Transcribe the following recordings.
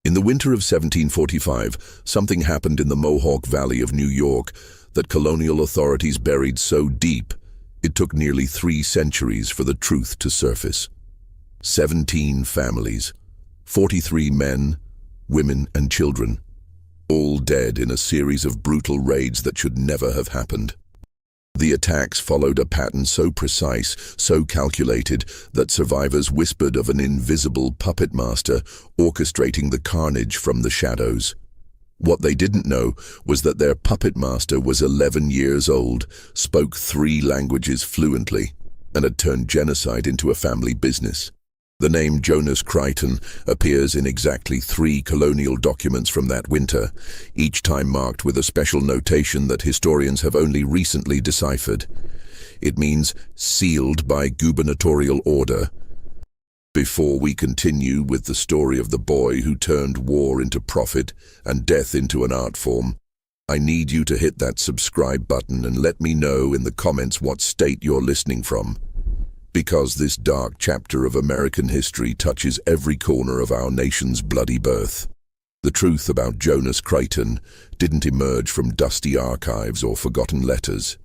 In the winter of 1745, something happened in the Mohawk Valley of New York that colonial authorities buried so deep it took nearly 3 centuries for the truth to surface. 17 families, 43 men, women and children, all dead in a series of brutal raids that should never have happened. The attacks followed a pattern so precise, so calculated, that survivors whispered of an invisible puppet master orchestrating the carnage from the shadows. What they didn't know was that their puppet master was 11 years old, spoke 3 languages fluently, and had turned genocide into a family business. The name Jonas Creighton appears in exactly 3 colonial documents from that winter, each time marked with a special notation that historians have only recently deciphered. It means sealed by gubernatorial order. Before we continue with the story of the boy who turned war into profit and death into an art form, I need you to hit that subscribe button and let me know in the comments what state you're listening from. Because this dark chapter of American history touches every corner of our nation's bloody birth. The truth about Jonas Creighton didn't emerge from dusty archives or forgotten letters.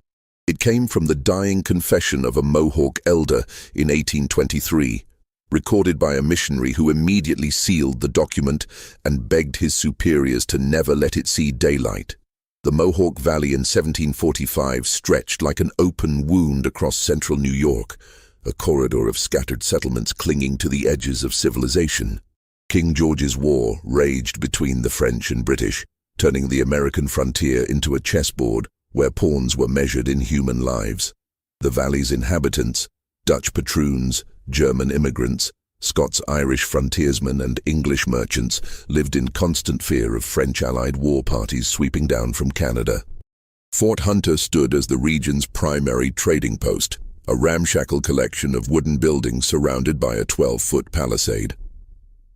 It came from the dying confession of a Mohawk elder in 1823, recorded by a missionary who immediately sealed the document and begged his superiors to never let it see daylight. The Mohawk Valley in 1745 stretched like an open wound across central New York, a corridor of scattered settlements clinging to the edges of civilization. King George's War raged between the French and British, turning the American frontier into a chessboard where pawns were measured in human lives. The valley's inhabitants, Dutch patroons, German immigrants, Scots-Irish frontiersmen and English merchants lived in constant fear of French-allied war parties sweeping down from Canada. Fort Hunter stood as the region's primary trading post, a ramshackle collection of wooden buildings surrounded by a 12-foot palisade.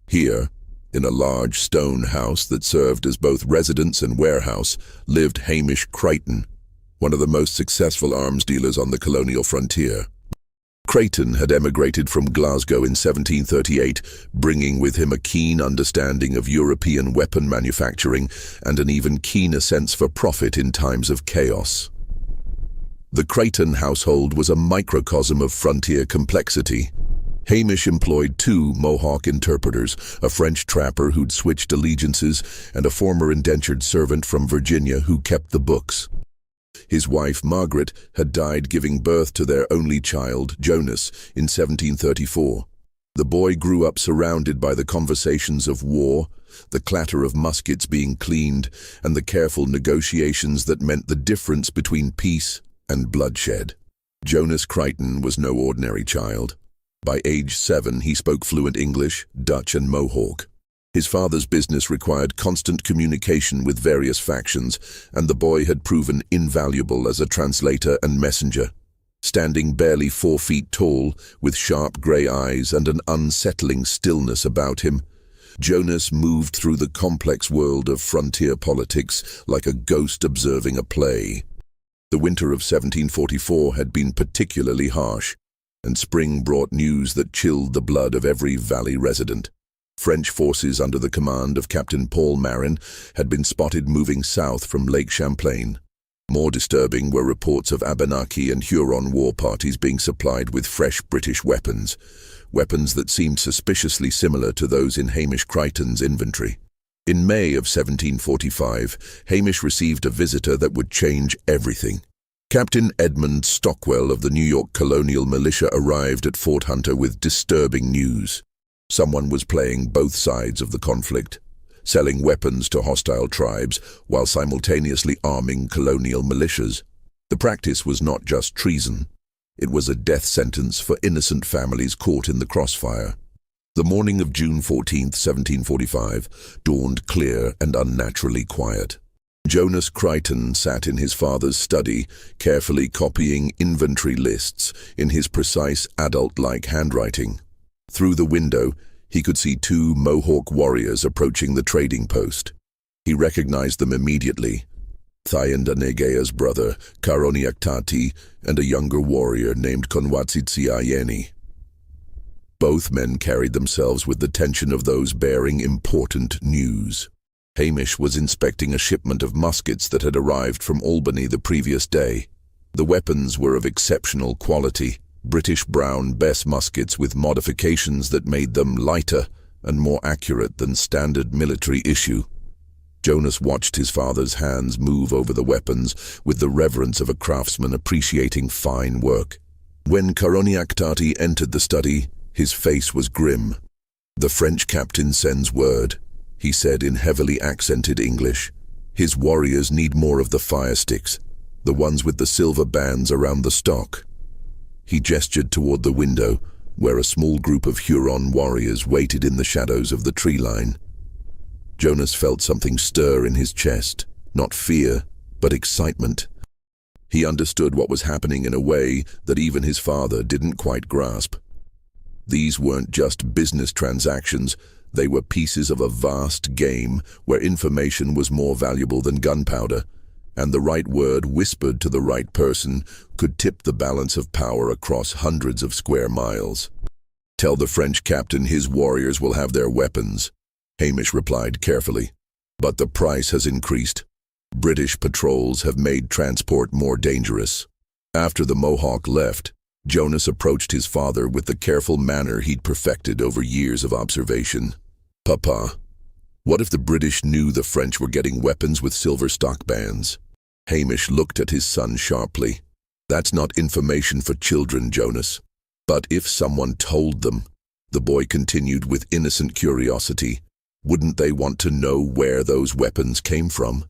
Here, in a large stone house that served as both residence and warehouse, lived Hamish Creighton, one of the most successful arms dealers on the colonial frontier. Creighton had emigrated from Glasgow in 1738, bringing with him a keen understanding of European weapon manufacturing and an even keener sense for profit in times of chaos. The Creighton household was a microcosm of frontier complexity. Hamish employed 2 Mohawk interpreters, a French trapper who'd switched allegiances, and a former indentured servant from Virginia who kept the books. His wife, Margaret, had died giving birth to their only child, Jonas, in 1734. The boy grew up surrounded by the conversations of war, the clatter of muskets being cleaned, and the careful negotiations that meant the difference between peace and bloodshed. Jonas Creighton was no ordinary child. By age 7, he spoke fluent English, Dutch and Mohawk. His father's business required constant communication with various factions, and the boy had proven invaluable as a translator and messenger. Standing barely 4 feet tall, with sharp grey eyes and an unsettling stillness about him, Jonas moved through the complex world of frontier politics like a ghost observing a play. The winter of 1744 had been particularly harsh, and spring brought news that chilled the blood of every valley resident. French forces under the command of Captain Paul Marin had been spotted moving south from Lake Champlain. More disturbing were reports of Abenaki and Huron war parties being supplied with fresh British weapons that seemed suspiciously similar to those in Hamish Creighton's inventory. In May of 1745, Hamish received a visitor that would change everything. Captain Edmund Stockwell of the New York Colonial Militia arrived at Fort Hunter with disturbing news. Someone was playing both sides of the conflict, selling weapons to hostile tribes while simultaneously arming colonial militias. The practice was not just treason. It was a death sentence for innocent families caught in the crossfire. The morning of June 14, 1745, dawned clear and unnaturally quiet. Jonas Creighton sat in his father's study, carefully copying inventory lists in his precise adult-like handwriting. Through the window, he could see 2 Mohawk warriors approaching the trading post. He recognized them immediately. Thayandanegea's brother, Karoniaktati, and a younger warrior named Konwatsitsiayeni. Both men carried themselves with the tension of those bearing important news. Hamish was inspecting a shipment of muskets that had arrived from Albany the previous day. The weapons were of exceptional quality, British Brown Bess muskets with modifications that made them lighter and more accurate than standard military issue. Jonas watched his father's hands move over the weapons with the reverence of a craftsman appreciating fine work. When Koroniaktati entered the study, his face was grim. "The French captain sends word," he said in heavily accented English. "His warriors need more of the fire sticks, the ones with the silver bands around the stock." He gestured toward the window, where a small group of Huron warriors waited in the shadows of the tree line. Jonas felt something stir in his chest, not fear, but excitement. He understood what was happening in a way that even his father didn't quite grasp. These weren't just business transactions, they were pieces of a vast game where information was more valuable than gunpowder, and the right word whispered to the right person could tip the balance of power across hundreds of square miles. "Tell the French captain his warriors will have their weapons," Hamish replied carefully. "But the price has increased. British patrols have made transport more dangerous." After the Mohawk left, Jonas approached his father with the careful manner he'd perfected over years of observation. "Papa, what if the British knew the French were getting weapons with silver stock bands?" Hamish looked at his son sharply. "That's not information for children, Jonas." "But if someone told them," the boy continued with innocent curiosity, "wouldn't they want to know where those weapons came from?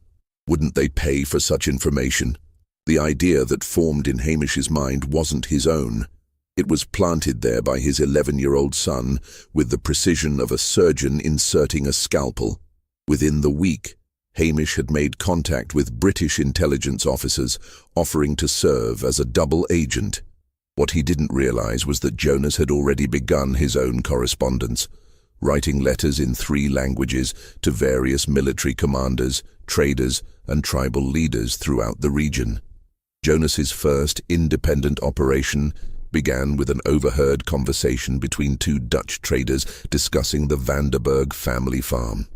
Wouldn't they pay for such information?" The idea that formed in Hamish's mind wasn't his own. It was planted there by his 11-year-old son with the precision of a surgeon inserting a scalpel. Within the week, Hamish had made contact with British intelligence officers offering to serve as a double agent. What he didn't realize was that Jonas had already begun his own correspondence, writing letters in 3 languages to various military commanders, traders, and tribal leaders throughout the region. Jonas's first independent operation began with an overheard conversation between 2 Dutch traders discussing the Vanderburg family farm.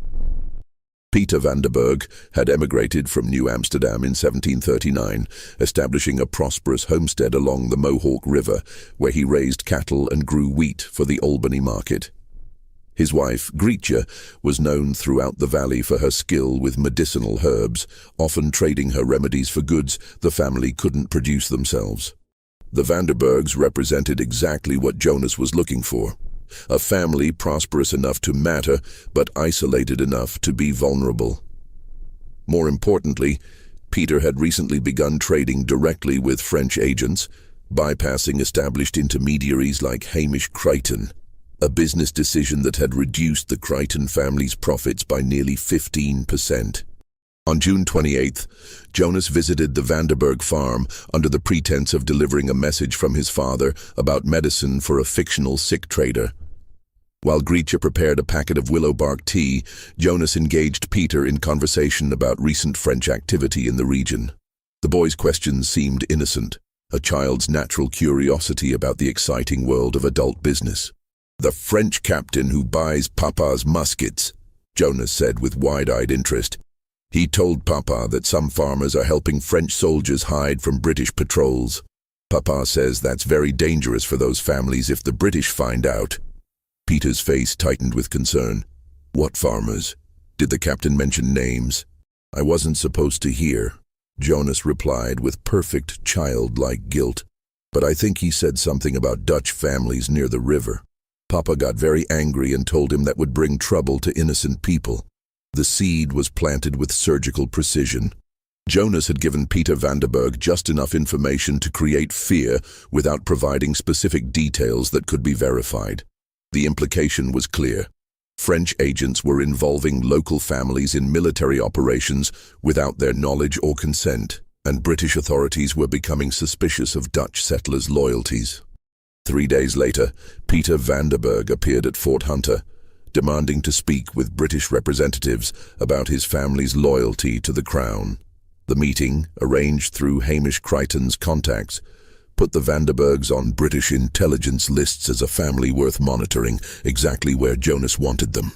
Peter Vanderburg had emigrated from New Amsterdam in 1739, establishing a prosperous homestead along the Mohawk River, where he raised cattle and grew wheat for the Albany market. His wife, Grietje, was known throughout the valley for her skill with medicinal herbs, often trading her remedies for goods the family couldn't produce themselves. The Vanderburgs represented exactly what Jonas was looking for: a family prosperous enough to matter, but isolated enough to be vulnerable. More importantly, Peter had recently begun trading directly with French agents, bypassing established intermediaries like Hamish Creighton, a business decision that had reduced the Creighton family's profits by nearly 15%. On June 28th, Jonas visited the Vanderburg farm under the pretense of delivering a message from his father about medicine for a fictional sick trader. While Grietje prepared a packet of willow bark tea, Jonas engaged Peter in conversation about recent French activity in the region. The boy's questions seemed innocent, a child's natural curiosity about the exciting world of adult business. "The French captain who buys Papa's muskets," Jonas said with wide-eyed interest. "He told Papa that some farmers are helping French soldiers hide from British patrols. Papa says that's very dangerous for those families if the British find out." Peter's face tightened with concern. "What farmers? Did the captain mention names?" "I wasn't supposed to hear," Jonas replied with perfect childlike guilt. "But I think he said something about Dutch families near the river. Papa got very angry and told him that would bring trouble to innocent people." The seed was planted with surgical precision. Jonas had given Peter Vanderburg just enough information to create fear without providing specific details that could be verified. The implication was clear. French agents were involving local families in military operations without their knowledge or consent, and British authorities were becoming suspicious of Dutch settlers' loyalties. 3 days later, Peter Vanderburg appeared at Fort Hunter, demanding to speak with British representatives about his family's loyalty to the Crown. The meeting, arranged through Hamish Creighton's contacts, put the Vanderbergs on British intelligence lists as a family worth monitoring, exactly where Jonas wanted them.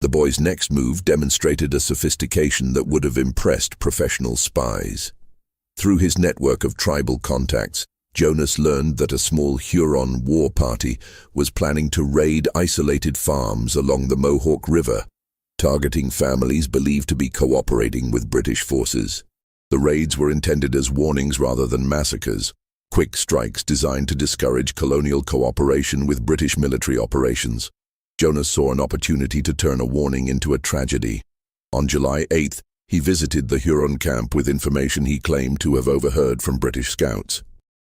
The boy's next move demonstrated a sophistication that would have impressed professional spies. Through his network of tribal contacts, Jonas learned that a small Huron war party was planning to raid isolated farms along the Mohawk River, targeting families believed to be cooperating with British forces. The raids were intended as warnings rather than massacres, quick strikes designed to discourage colonial cooperation with British military operations. Jonas saw an opportunity to turn a warning into a tragedy. On July 8th, he visited the Huron camp with information he claimed to have overheard from British scouts.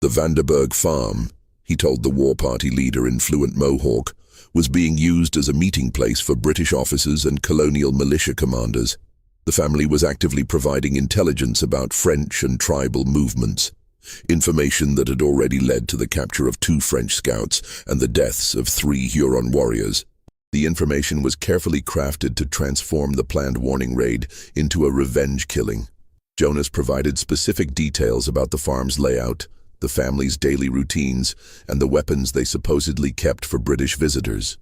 The Vanderberg farm, he told the war party leader in fluent Mohawk, was being used as a meeting place for British officers and colonial militia commanders. The family was actively providing intelligence about French and tribal movements, information that had already led to the capture of 2 French scouts and the deaths of 3 Huron warriors. The information was carefully crafted to transform the planned warning raid into a revenge killing. Jonas provided specific details about the farm's layout, the family's daily routines, and the weapons they supposedly kept for British visitors.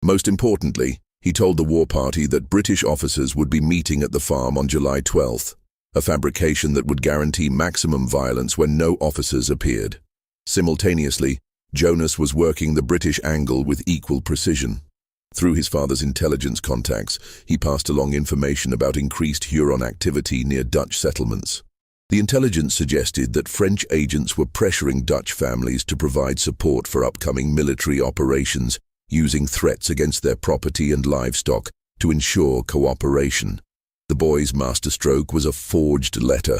Most importantly, he told the war party that British officers would be meeting at the farm on July 12th, a fabrication that would guarantee maximum violence when no officers appeared. Simultaneously, Jonas was working the British angle with equal precision. Through his father's intelligence contacts, he passed along information about increased Huron activity near Dutch settlements. The intelligence suggested that French agents were pressuring Dutch families to provide support for upcoming military operations, using threats against their property and livestock to ensure cooperation. The boy's masterstroke was a forged letter,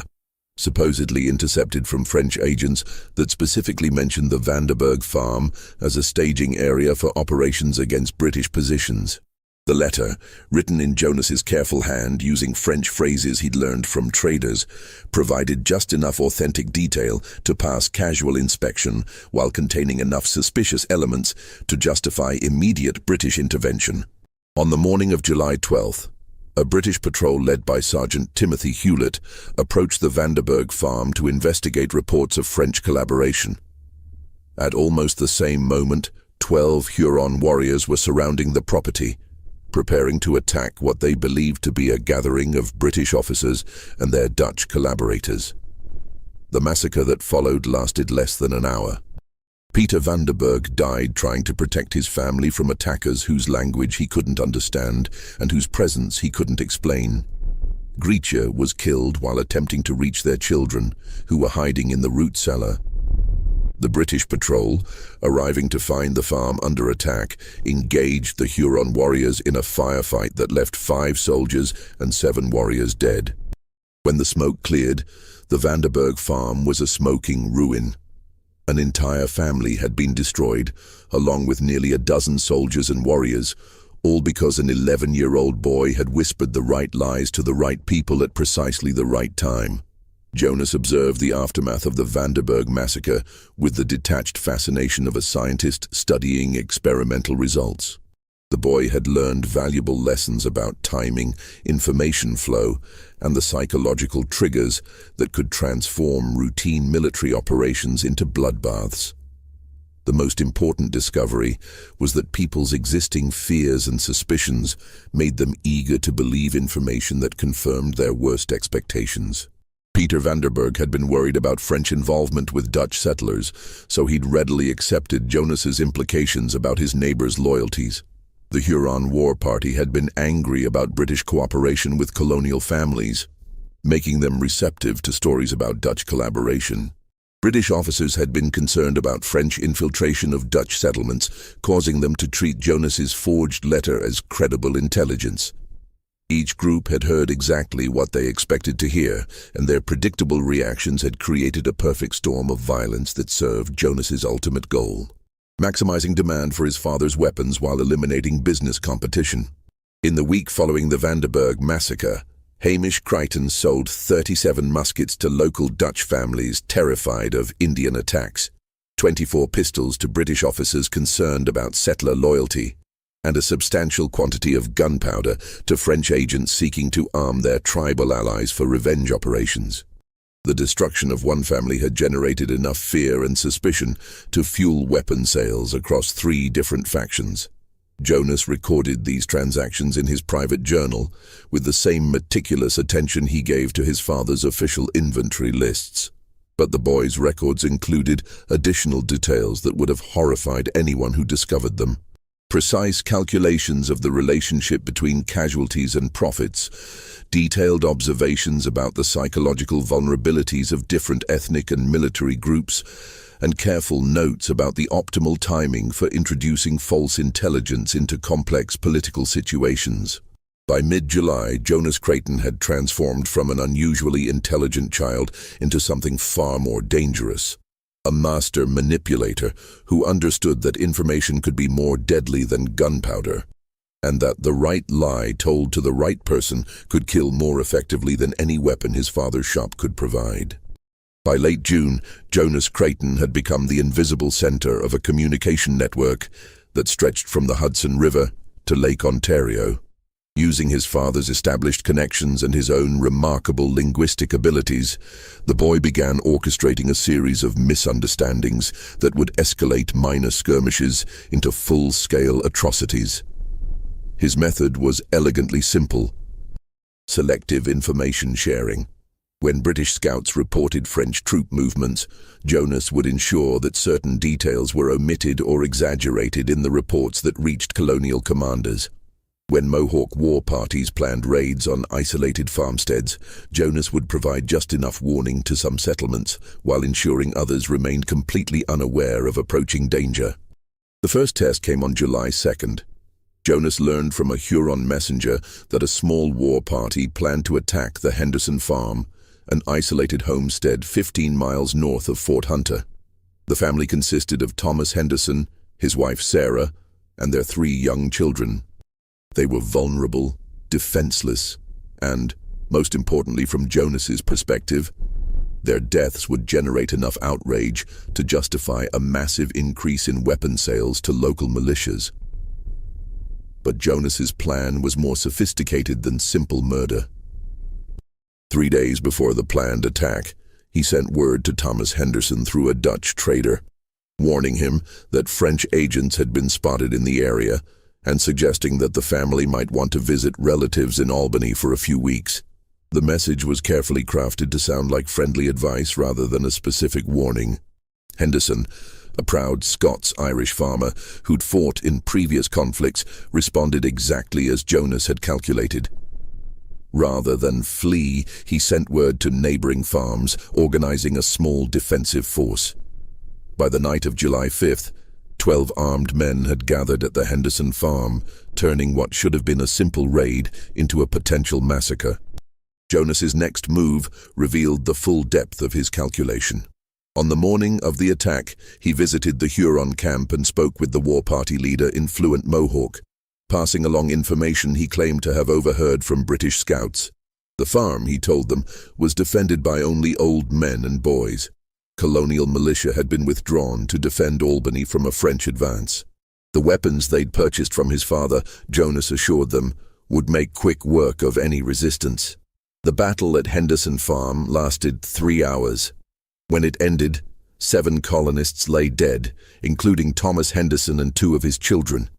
supposedly intercepted from French agents, that specifically mentioned the Vanderberg farm as a staging area for operations against British positions. The letter, written in Jonas's careful hand using French phrases he'd learned from traders, provided just enough authentic detail to pass casual inspection while containing enough suspicious elements to justify immediate British intervention. On the morning of July 12th, a British patrol led by Sergeant Timothy Hewlett approached the Vanderberg farm to investigate reports of French collaboration. At almost the same moment, 12 Huron warriors were surrounding the property, preparing to attack what they believed to be a gathering of British officers and their Dutch collaborators. The massacre that followed lasted less than an hour. Peter Vanderberg died trying to protect his family from attackers whose language he couldn't understand and whose presence he couldn't explain. Gretchen was killed while attempting to reach their children, who were hiding in the root cellar. The British patrol, arriving to find the farm under attack, engaged the Huron warriors in a firefight that left 5 soldiers and 7 warriors dead. When the smoke cleared, the Vanderberg farm was a smoking ruin. An entire family had been destroyed, along with nearly a dozen soldiers and warriors, all because an 11-year-old boy had whispered the right lies to the right people at precisely the right time. Jonas observed the aftermath of the Vanderberg massacre with the detached fascination of a scientist studying experimental results. The boy had learned valuable lessons about timing, information flow, and the psychological triggers that could transform routine military operations into bloodbaths. The most important discovery was that people's existing fears and suspicions made them eager to believe information that confirmed their worst expectations. Peter Vanderberg had been worried about French involvement with Dutch settlers, so he'd readily accepted Jonas's implications about his neighbors' loyalties. The Huron War Party had been angry about British cooperation with colonial families, making them receptive to stories about Dutch collaboration. British officers had been concerned about French infiltration of Dutch settlements, causing them to treat Jonas's forged letter as credible intelligence. Each group had heard exactly what they expected to hear, and their predictable reactions had created a perfect storm of violence that served Jonas's ultimate goal: maximizing demand for his father's weapons while eliminating business competition. In the week following the Vanderberg massacre, Creighton sold 37 muskets to local Dutch families terrified of Indian attacks, 24 pistols to British officers concerned about settler loyalty, and a substantial quantity of gunpowder to French agents seeking to arm their tribal allies for revenge operations. The destruction of one family had generated enough fear and suspicion to fuel weapon sales across 3 different factions. Jonas recorded these transactions in his private journal with the same meticulous attention he gave to his father's official inventory lists. But the boy's records included additional details that would have horrified anyone who discovered them. Precise calculations of the relationship between casualties and profits, detailed observations about the psychological vulnerabilities of different ethnic and military groups, and careful notes about the optimal timing for introducing false intelligence into complex political situations. By mid-July, Jonas Creighton had transformed from an unusually intelligent child into something far more dangerous. A master manipulator who understood that information could be more deadly than gunpowder, and that the right lie told to the right person could kill more effectively than any weapon his father's shop could provide. By late June, Jonas Creighton had become the invisible center of a communication network that stretched from the Hudson River to Lake Ontario. Using his father's established connections and his own remarkable linguistic abilities, the boy began orchestrating a series of misunderstandings that would escalate minor skirmishes into full-scale atrocities. His method was elegantly simple: selective information sharing. When British scouts reported French troop movements, Jonas would ensure that certain details were omitted or exaggerated in the reports that reached colonial commanders. When Mohawk war parties planned raids on isolated farmsteads, Jonas would provide just enough warning to some settlements, while ensuring others remained completely unaware of approaching danger. The first test came on July 2nd. Jonas learned from a Huron messenger that a small war party planned to attack the Henderson Farm, an isolated homestead 15 miles north of Fort Hunter. The family consisted of Thomas Henderson, his wife Sarah, and their 3 young children. They were vulnerable, defenseless, and, most importantly from Jonas's perspective, their deaths would generate enough outrage to justify a massive increase in weapon sales to local militias. But Jonas's plan was more sophisticated than simple murder. 3 days before the planned attack, he sent word to Thomas Henderson through a Dutch trader, warning him that French agents had been spotted in the area and suggesting that the family might want to visit relatives in Albany for a few weeks. The message was carefully crafted to sound like friendly advice rather than a specific warning. Henderson, a proud Scots-Irish farmer who'd fought in previous conflicts, responded exactly as Jonas had calculated. Rather than flee, he sent word to neighboring farms, organizing a small defensive force. By the night of July 5th, 12 armed men had gathered at the Henderson farm, turning what should have been a simple raid into a potential massacre. Jonas's next move revealed the full depth of his calculation. On the morning of the attack, he visited the Huron camp and spoke with the war party leader in fluent Mohawk, passing along information he claimed to have overheard from British scouts. The farm, he told them, was defended by only old men and boys. Colonial militia had been withdrawn to defend Albany from a French advance. The weapons they'd purchased from his father, Jonas assured them, would make quick work of any resistance. The battle at Henderson Farm lasted 3 hours. When it ended, 7 colonists lay dead, including Thomas Henderson and 2 of his children.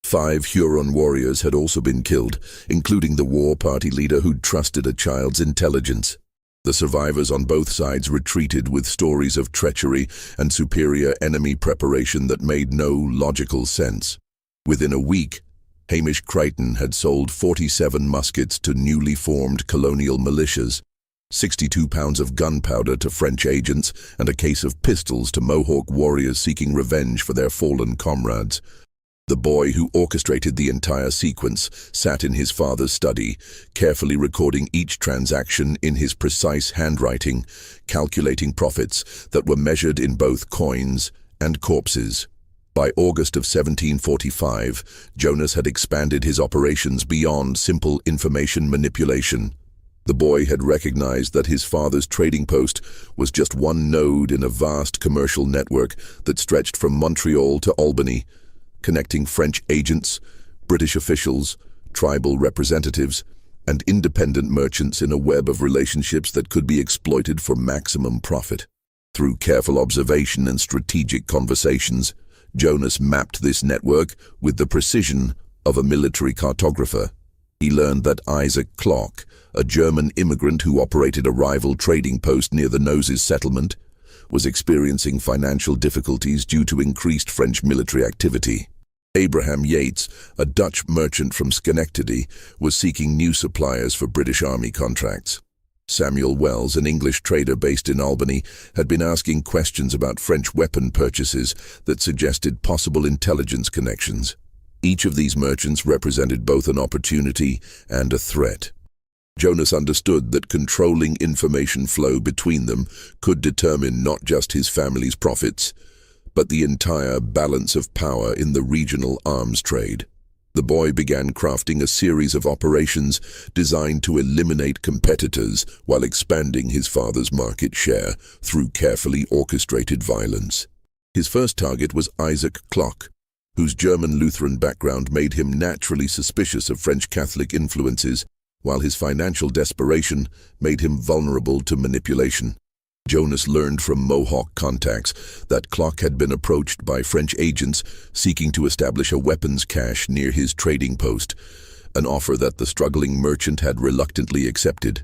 5 Huron warriors had also been killed, including the war party leader who'd trusted a child's intelligence. The survivors on both sides retreated with stories of treachery and superior enemy preparation that made no logical sense. Within a week, Hamish Creighton had sold 47 muskets to newly formed colonial militias, 62 pounds of gunpowder to French agents, and a case of pistols to Mohawk warriors seeking revenge for their fallen comrades. The boy who orchestrated the entire sequence sat in his father's study, carefully recording each transaction in his precise handwriting, calculating profits that were measured in both coins and corpses. By August of 1745, Jonas had expanded his operations beyond simple information manipulation. The boy had recognized that his father's trading post was just one node in a vast commercial network that stretched from Montreal to Albany, connecting French agents, British officials, tribal representatives, and independent merchants in a web of relationships that could be exploited for maximum profit. Through careful observation and strategic conversations, Jonas mapped this network with the precision of a military cartographer. He learned that Isaac Klock, a German immigrant who operated a rival trading post near the Naames settlement, was experiencing financial difficulties due to increased French military activity. Abraham Yates, a Dutch merchant from Schenectady, was seeking new suppliers for British Army contracts. Samuel Wells, an English trader based in Albany, had been asking questions about French weapon purchases that suggested possible intelligence connections. Each of these merchants represented both an opportunity and a threat. Jonas understood that controlling information flow between them could determine not just his family's profits, but the entire balance of power in the regional arms trade. The boy began crafting a series of operations designed to eliminate competitors while expanding his father's market share through carefully orchestrated violence. His first target was Isaac Klock, whose German Lutheran background made him naturally suspicious of French Catholic influences, while his financial desperation made him vulnerable to manipulation. Jonas learned from Mohawk contacts that Klock had been approached by French agents seeking to establish a weapons cache near his trading post, an offer that the struggling merchant had reluctantly accepted.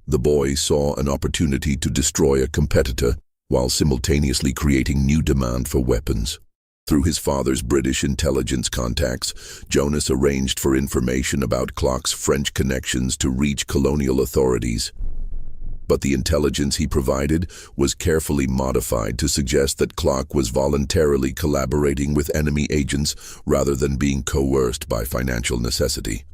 The boy saw an opportunity to destroy a competitor while simultaneously creating new demand for weapons. Through his father's British intelligence contacts, Jonas arranged for information about Klock's French connections to reach colonial authorities. But the intelligence he provided was carefully modified to suggest that Klock was voluntarily collaborating with enemy agents rather than being coerced by financial necessity.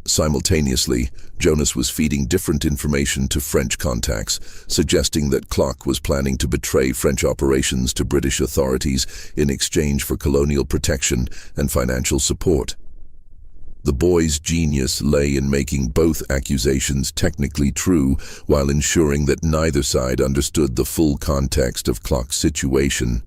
Simultaneously, Jonas was feeding different information to French contacts, suggesting that Klock was planning to betray French operations to British authorities in exchange for colonial protection and financial support. The boy's genius lay in making both accusations technically true while ensuring that neither side understood the full context of Klock's situation.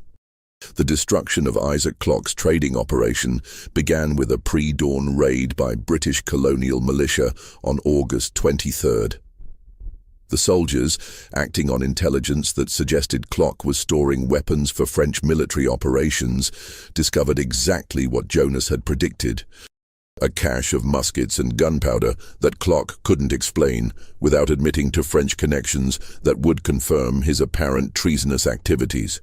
The destruction of Isaac Klock's trading operation began with a pre-dawn raid by British colonial militia on August 23rd. The soldiers, acting on intelligence that suggested Klock was storing weapons for French military operations, discovered exactly what Jonas had predicted: a cache of muskets and gunpowder that Klock couldn't explain without admitting to French connections that would confirm his apparent treasonous activities.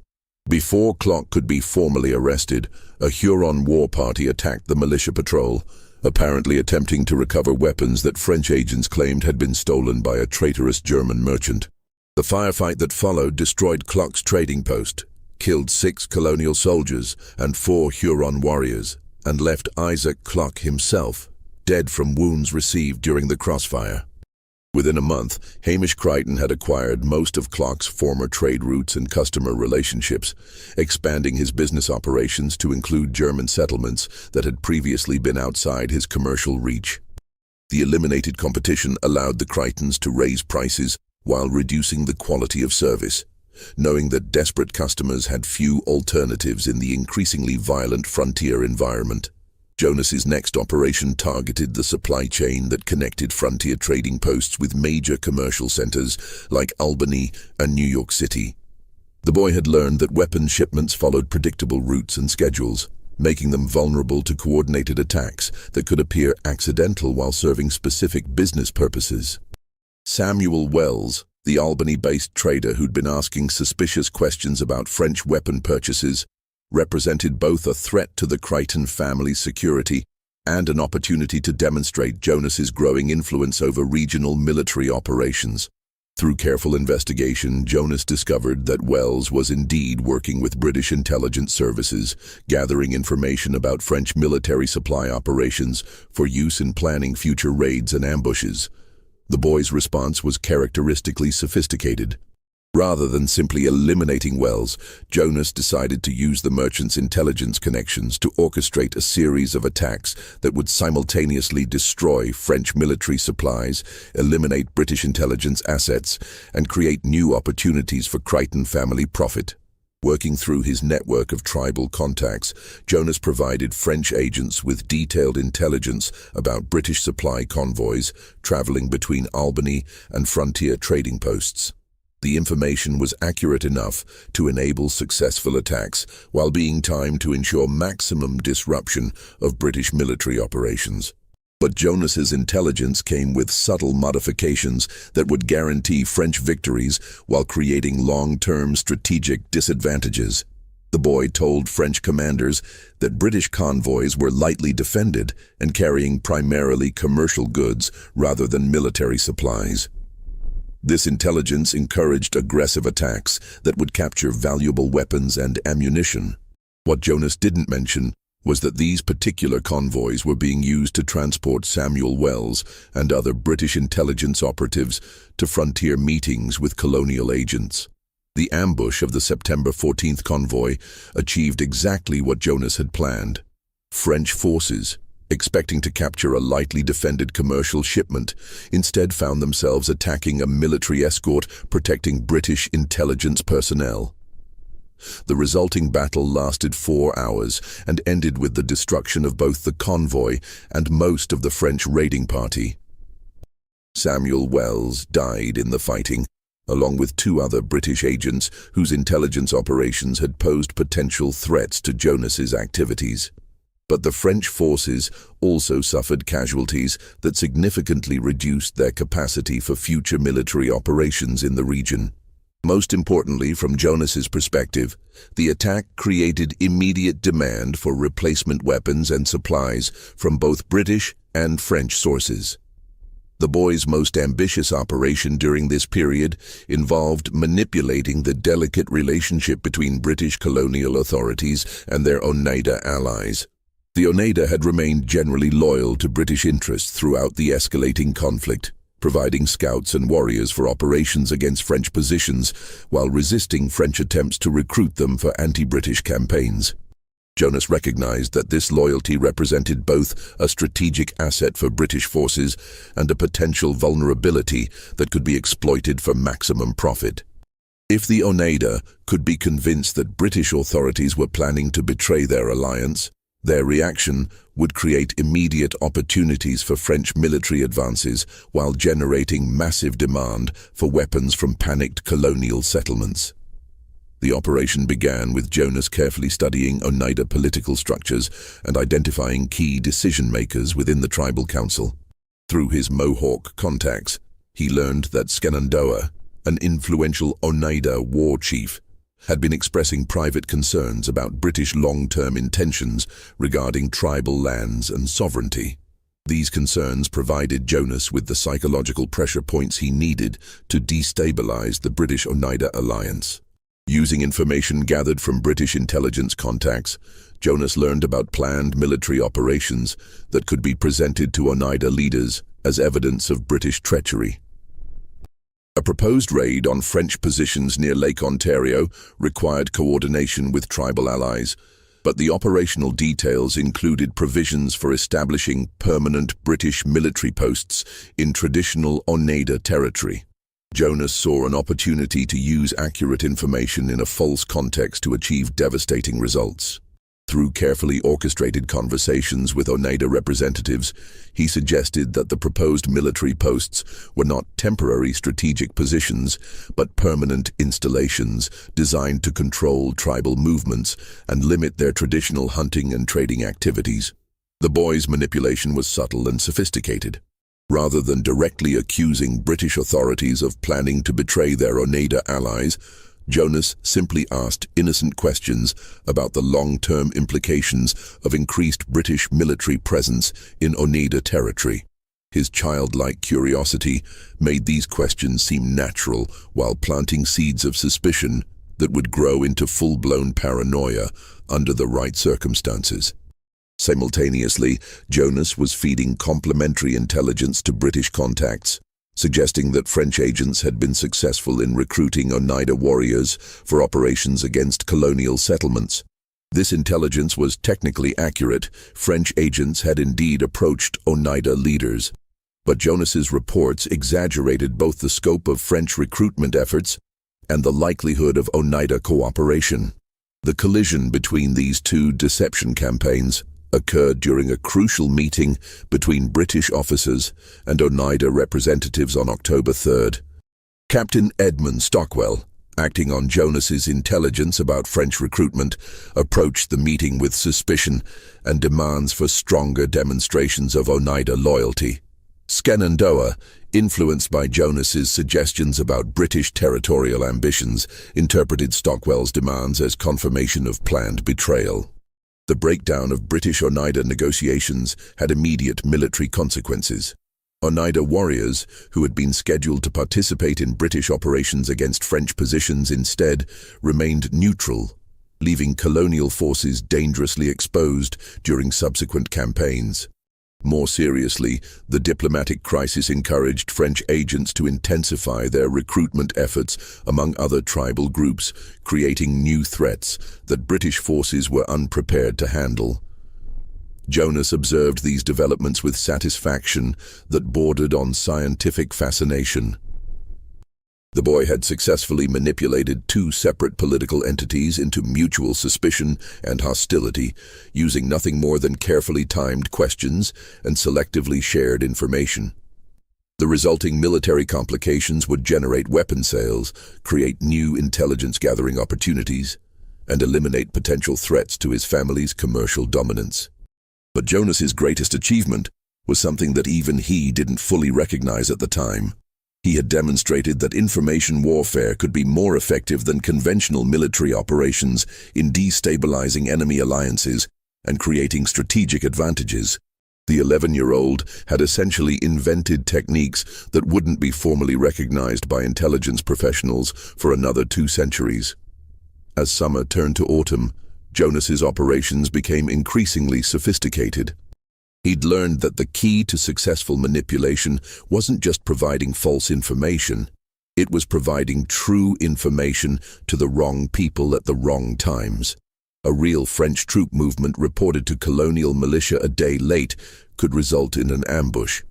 Before Klock could be formally arrested, a Huron war party attacked the militia patrol, apparently attempting to recover weapons that French agents claimed had been stolen by a traitorous German merchant. The firefight that followed destroyed Klock's trading post, killed 6 colonial soldiers and 4 Huron warriors, and left Isaac Klock himself dead from wounds received during the crossfire. Within a month, Creighton had acquired most of Klock's former trade routes and customer relationships, expanding his business operations to include German settlements that had previously been outside his commercial reach. The eliminated competition allowed the Creightons to raise prices while reducing the quality of service, knowing that desperate customers had few alternatives in the increasingly violent frontier environment. Jonas's next operation targeted the supply chain that connected frontier trading posts with major commercial centers like Albany and New York City. The boy had learned that weapons shipments followed predictable routes and schedules, making them vulnerable to coordinated attacks that could appear accidental while serving specific business purposes. Samuel Wells, the Albany-based trader who'd been asking suspicious questions about French weapon purchases, represented both a threat to the Creighton family's security and an opportunity to demonstrate Jonas's growing influence over regional military operations. Through careful investigation, Jonas discovered that Wells was indeed working with British intelligence services, gathering information about French military supply operations for use in planning future raids and ambushes. The boy's response was characteristically sophisticated. Rather than simply eliminating Wells, Jonas decided to use the merchant's intelligence connections to orchestrate a series of attacks that would simultaneously destroy French military supplies, eliminate British intelligence assets, and create new opportunities for Creighton family profit. Working through his network of tribal contacts, Jonas provided French agents with detailed intelligence about British supply convoys traveling between Albany and frontier trading posts. The information was accurate enough to enable successful attacks while being timed to ensure maximum disruption of British military operations. But Jonas's intelligence came with subtle modifications that would guarantee French victories while creating long-term strategic disadvantages. The boy told French commanders that British convoys were lightly defended and carrying primarily commercial goods rather than military supplies. This intelligence encouraged aggressive attacks that would capture valuable weapons and ammunition. What Jonas didn't mention was that these particular convoys were being used to transport Samuel Wells and other British intelligence operatives to frontier meetings with colonial agents. The ambush of the September 14th convoy achieved exactly what Jonas had planned. French forces, expecting to capture a lightly defended commercial shipment, instead found themselves attacking a military escort protecting British intelligence personnel. The resulting battle lasted 4 hours and ended with the destruction of both the convoy and most of the French raiding party. Samuel Wells died in the fighting, along with 2 other British agents whose intelligence operations had posed potential threats to Jonas's activities. But the French forces also suffered casualties that significantly reduced their capacity for future military operations in the region. Most importantly, from Jonas's perspective, the attack created immediate demand for replacement weapons and supplies from both British and French sources. The boy's most ambitious operation during this period involved manipulating the delicate relationship between British colonial authorities and their Oneida allies. The Oneida had remained generally loyal to British interests throughout the escalating conflict, providing scouts and warriors for operations against French positions while resisting French attempts to recruit them for anti-British campaigns. Jonas recognized that this loyalty represented both a strategic asset for British forces and a potential vulnerability that could be exploited for maximum profit. If the Oneida could be convinced that British authorities were planning to betray their alliance, their reaction would create immediate opportunities for French military advances while generating massive demand for weapons from panicked colonial settlements. The operation began with Jonas carefully studying Oneida political structures and identifying key decision-makers within the tribal council. Through his Mohawk contacts, he learned that Shenandoah, an influential Oneida war chief, had been expressing private concerns about British long-term intentions regarding tribal lands and sovereignty. These concerns provided Jonas with the psychological pressure points he needed to destabilize the British Oneida alliance. Using information gathered from British intelligence contacts, Jonas learned about planned military operations that could be presented to Oneida leaders as evidence of British treachery. A proposed raid on French positions near Lake Ontario required coordination with tribal allies, but the operational details included provisions for establishing permanent British military posts in traditional Oneida territory. Jonas saw an opportunity to use accurate information in a false context to achieve devastating results. Through carefully orchestrated conversations with Oneida representatives, he suggested that the proposed military posts were not temporary strategic positions, but permanent installations designed to control tribal movements and limit their traditional hunting and trading activities. The boy's manipulation was subtle and sophisticated. Rather than directly accusing British authorities of planning to betray their Oneida allies, Jonas simply asked innocent questions about the long-term implications of increased British military presence in Oneida territory. His childlike curiosity made these questions seem natural while planting seeds of suspicion that would grow into full-blown paranoia under the right circumstances. Simultaneously, Jonas was feeding complementary intelligence to British contacts, suggesting that French agents had been successful in recruiting Oneida warriors for operations against colonial settlements. This intelligence was technically accurate. French agents had indeed approached Oneida leaders. But Jonas's reports exaggerated both the scope of French recruitment efforts and the likelihood of Oneida cooperation. The collision between these two deception campaigns occurred during a crucial meeting between British officers and Oneida representatives on October 3rd. Captain Edmund Stockwell, acting on Jonas's intelligence about French recruitment, approached the meeting with suspicion and demands for stronger demonstrations of Oneida loyalty. Shenandoah, influenced by Jonas's suggestions about British territorial ambitions, interpreted Stockwell's demands as confirmation of planned betrayal. The breakdown of British-Oneida negotiations had immediate military consequences. Oneida warriors, who had been scheduled to participate in British operations against French positions instead, remained neutral, leaving colonial forces dangerously exposed during subsequent campaigns. More seriously, the diplomatic crisis encouraged French agents to intensify their recruitment efforts among other tribal groups, creating new threats that British forces were unprepared to handle. Jonas observed these developments with satisfaction that bordered on scientific fascination. The boy had successfully manipulated two separate political entities into mutual suspicion and hostility, using nothing more than carefully timed questions and selectively shared information. The resulting military complications would generate weapon sales, create new intelligence-gathering opportunities, and eliminate potential threats to his family's commercial dominance. But Jonas's greatest achievement was something that even he didn't fully recognize at the time. He had demonstrated that information warfare could be more effective than conventional military operations in destabilizing enemy alliances and creating strategic advantages. The 11-year-old had essentially invented techniques that wouldn't be formally recognized by intelligence professionals for another 2 centuries. As summer turned to autumn, Jonas's operations became increasingly sophisticated. He'd learned that the key to successful manipulation wasn't just providing false information, it was providing true information to the wrong people at the wrong times. A real French troop movement reported to colonial militia a day late could result in an ambush.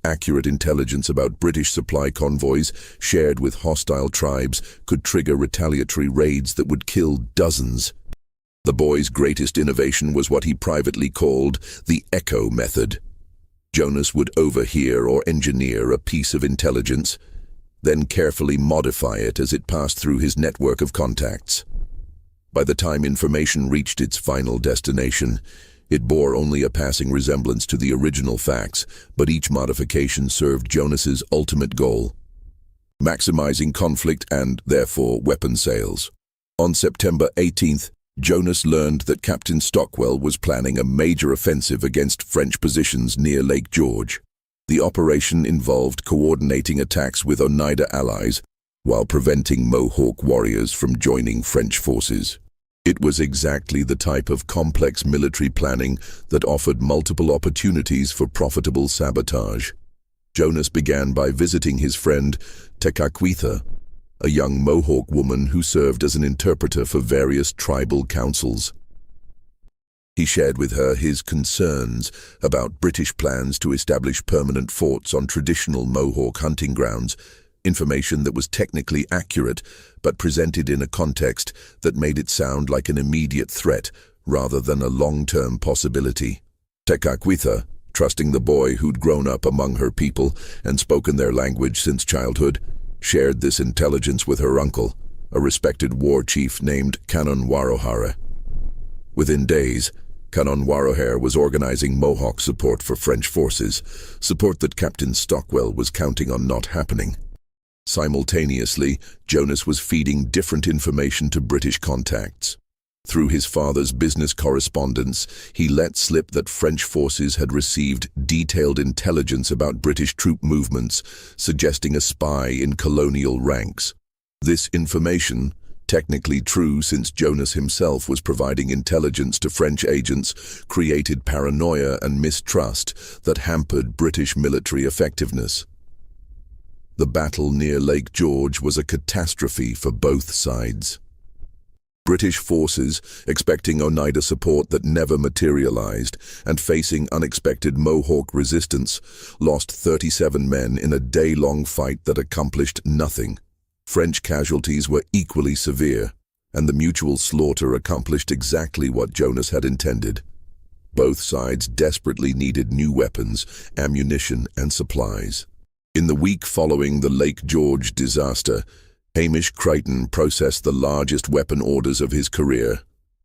Accurate intelligence about British supply convoys shared with hostile tribes could trigger retaliatory raids that would kill dozens. The boy's greatest innovation was what he privately called the echo method. Jonas would overhear or engineer a piece of intelligence, then carefully modify it as it passed through his network of contacts. By the time information reached its final destination, it bore only a passing resemblance to the original facts, but each modification served Jonas's ultimate goal: maximizing conflict and, therefore, weapon sales. On September 18th, Jonas learned that Captain Stockwell was planning a major offensive against French positions near Lake George. The operation involved coordinating attacks with Oneida allies while preventing Mohawk warriors from joining French forces. It was exactly the type of complex military planning that offered multiple opportunities for profitable sabotage. Jonas began by visiting his friend Tekakwitha, a young Mohawk woman who served as an interpreter for various tribal councils. He shared with her his concerns about British plans to establish permanent forts on traditional Mohawk hunting grounds, information that was technically accurate but presented in a context that made it sound like an immediate threat rather than a long-term possibility. Tekakwitha, trusting the boy who'd grown up among her people and spoken their language since childhood, shared this intelligence with her uncle, a respected war chief named Canon Warohara. Within days, Canon Warohara was organizing Mohawk support for French forces, support that Captain Stockwell was counting on not happening. Simultaneously, Jonas was feeding different information to British contacts. Through his father's business correspondence, he let slip that French forces had received detailed intelligence about British troop movements, suggesting a spy in colonial ranks. This information, technically true since Jonas himself was providing intelligence to French agents, created paranoia and mistrust that hampered British military effectiveness. The battle near Lake George was a catastrophe for both sides. British forces, expecting Oneida support that never materialized and facing unexpected Mohawk resistance, lost 37 men in a day-long fight that accomplished nothing. French casualties were equally severe, and the mutual slaughter accomplished exactly what Jonas had intended. Both sides desperately needed new weapons, ammunition, and supplies. In the week following the Lake George disaster, Hamish Creighton processed the largest weapon orders of his career.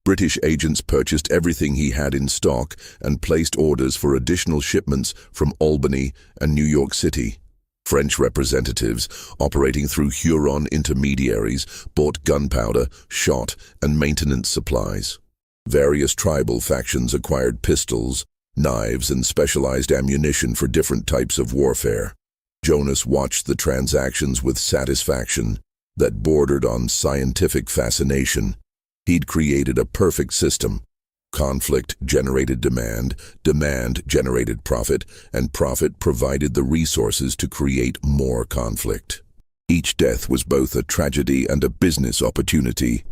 British agents purchased everything he had in stock and placed orders for additional shipments from Albany and New York City. French representatives, operating through Huron intermediaries, bought gunpowder, shot, and maintenance supplies. Various tribal factions acquired pistols, knives, and specialized ammunition for different types of warfare. Jonas watched the transactions with satisfaction that bordered on scientific fascination. He'd created a perfect system. Conflict generated demand, demand generated profit, and profit provided the resources to create more conflict. Each death was both a tragedy and a business opportunity.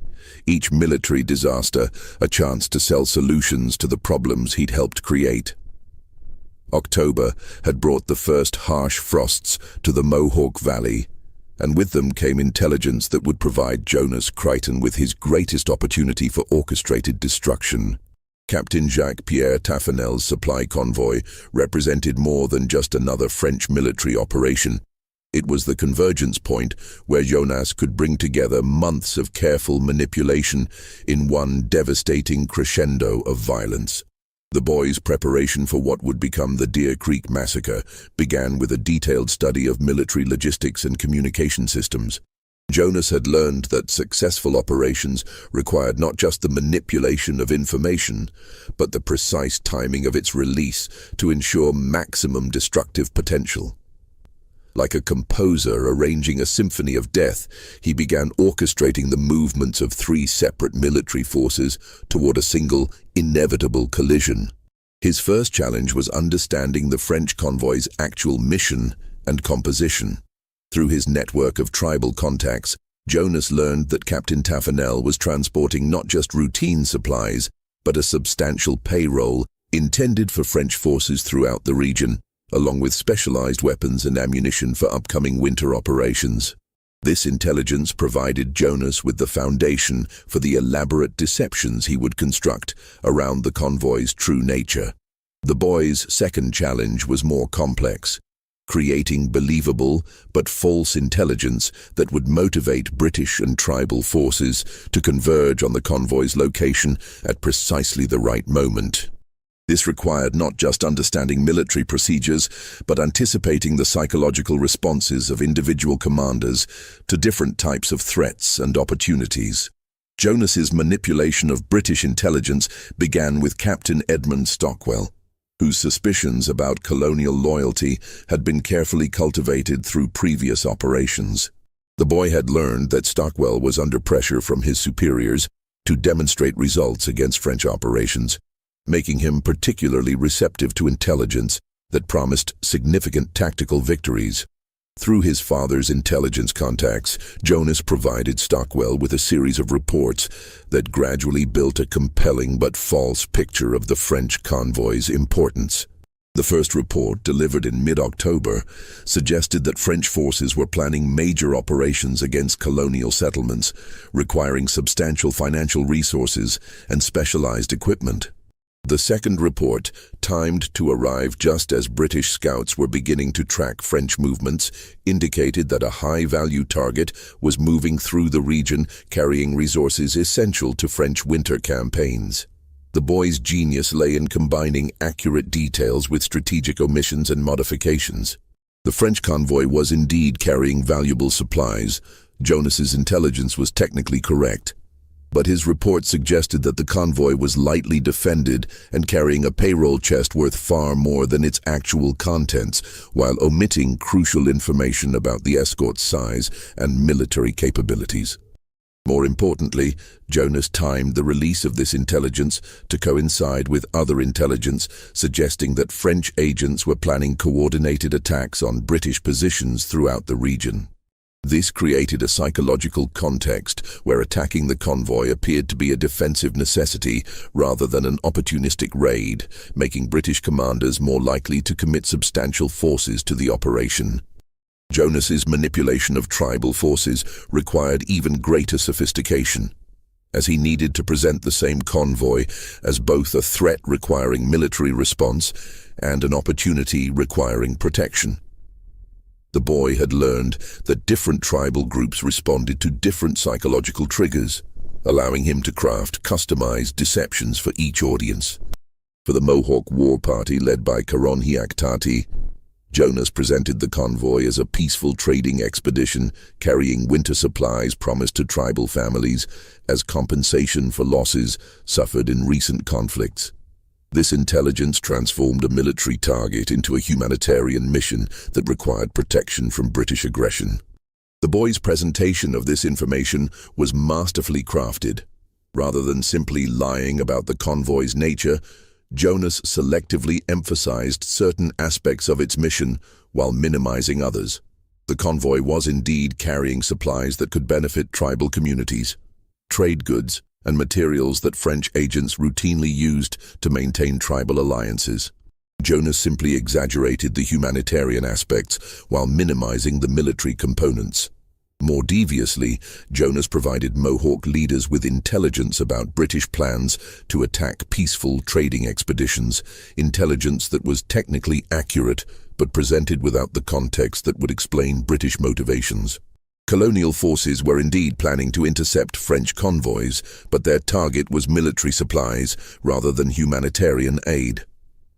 Each military disaster a chance to sell solutions to the problems he'd helped create. October had brought the first harsh frosts to the Mohawk Valley, and with them came intelligence that would provide Jonas Creighton with his greatest opportunity for orchestrated destruction. Captain Jacques-Pierre Taffanel's supply convoy represented more than just another French military operation. It was the convergence point where Jonas could bring together months of careful manipulation in one devastating crescendo of violence. The boys' preparation for what would become the Deer Creek Massacre began with a detailed study of military logistics and communication systems. Jonas had learned that successful operations required not just the manipulation of information, but the precise timing of its release to ensure maximum destructive potential. Like a composer arranging a symphony of death, he began orchestrating the movements of three separate military forces toward a single, inevitable collision. His first challenge was understanding the French convoy's actual mission and composition. Through his network of tribal contacts, Jonas learned that Captain Taffanel was transporting not just routine supplies, but a substantial payroll intended for French forces throughout the region, along with specialized weapons and ammunition for upcoming winter operations. This intelligence provided Jonas with the foundation for the elaborate deceptions he would construct around the convoy's true nature. The boys' second challenge was more complex, creating believable but false intelligence that would motivate British and tribal forces to converge on the convoy's location at precisely the right moment. This required not just understanding military procedures, but anticipating the psychological responses of individual commanders to different types of threats and opportunities. Jonas's manipulation of British intelligence began with Captain Edmund Stockwell, whose suspicions about colonial loyalty had been carefully cultivated through previous operations. The boy had learned that Stockwell was under pressure from his superiors to demonstrate results against French operations, making him particularly receptive to intelligence that promised significant tactical victories. Through his father's intelligence contacts, Jonas provided Stockwell with a series of reports that gradually built a compelling but false picture of the French convoy's importance. The first report, delivered in mid-October, suggested that French forces were planning major operations against colonial settlements, requiring substantial financial resources and specialized equipment. The second report, timed to arrive just as British scouts were beginning to track French movements, indicated that a high-value target was moving through the region carrying resources essential to French winter campaigns. The boy's genius lay in combining accurate details with strategic omissions and modifications. The French convoy was indeed carrying valuable supplies. Jonas's intelligence was technically correct, but his report suggested that the convoy was lightly defended and carrying a payroll chest worth far more than its actual contents, while omitting crucial information about the escort's size and military capabilities. More importantly, Jonas timed the release of this intelligence to coincide with other intelligence suggesting that French agents were planning coordinated attacks on British positions throughout the region. This created a psychological context where attacking the convoy appeared to be a defensive necessity rather than an opportunistic raid, making British commanders more likely to commit substantial forces to the operation. Jonas's manipulation of tribal forces required even greater sophistication, as he needed to present the same convoy as both a threat requiring military response and an opportunity requiring protection. The boy had learned that different tribal groups responded to different psychological triggers, allowing him to craft customized deceptions for each audience. For the Mohawk war party led by Karonhiaktati, Jonas presented the convoy as a peaceful trading expedition carrying winter supplies promised to tribal families as compensation for losses suffered in recent conflicts. This intelligence transformed a military target into a humanitarian mission that required protection from British aggression. The boy's presentation of this information was masterfully crafted. Rather than simply lying about the convoy's nature, Jonas selectively emphasized certain aspects of its mission while minimizing others. The convoy was indeed carrying supplies that could benefit tribal communities, trade goods, and materials that French agents routinely used to maintain tribal alliances. Jonas simply exaggerated the humanitarian aspects while minimizing the military components. More deviously, Jonas provided Mohawk leaders with intelligence about British plans to attack peaceful trading expeditions, intelligence that was technically accurate but presented without the context that would explain British motivations. Colonial forces were indeed planning to intercept French convoys, but their target was military supplies rather than humanitarian aid.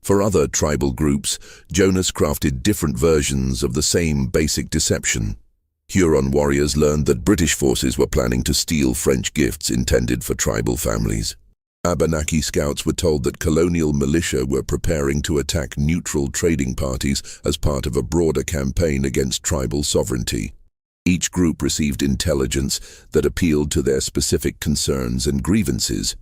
For other tribal groups, Jonas crafted different versions of the same basic deception. Huron warriors learned that British forces were planning to steal French gifts intended for tribal families. Abenaki scouts were told that colonial militia were preparing to attack neutral trading parties as part of a broader campaign against tribal sovereignty. Each group received intelligence that appealed to their specific concerns and grievances,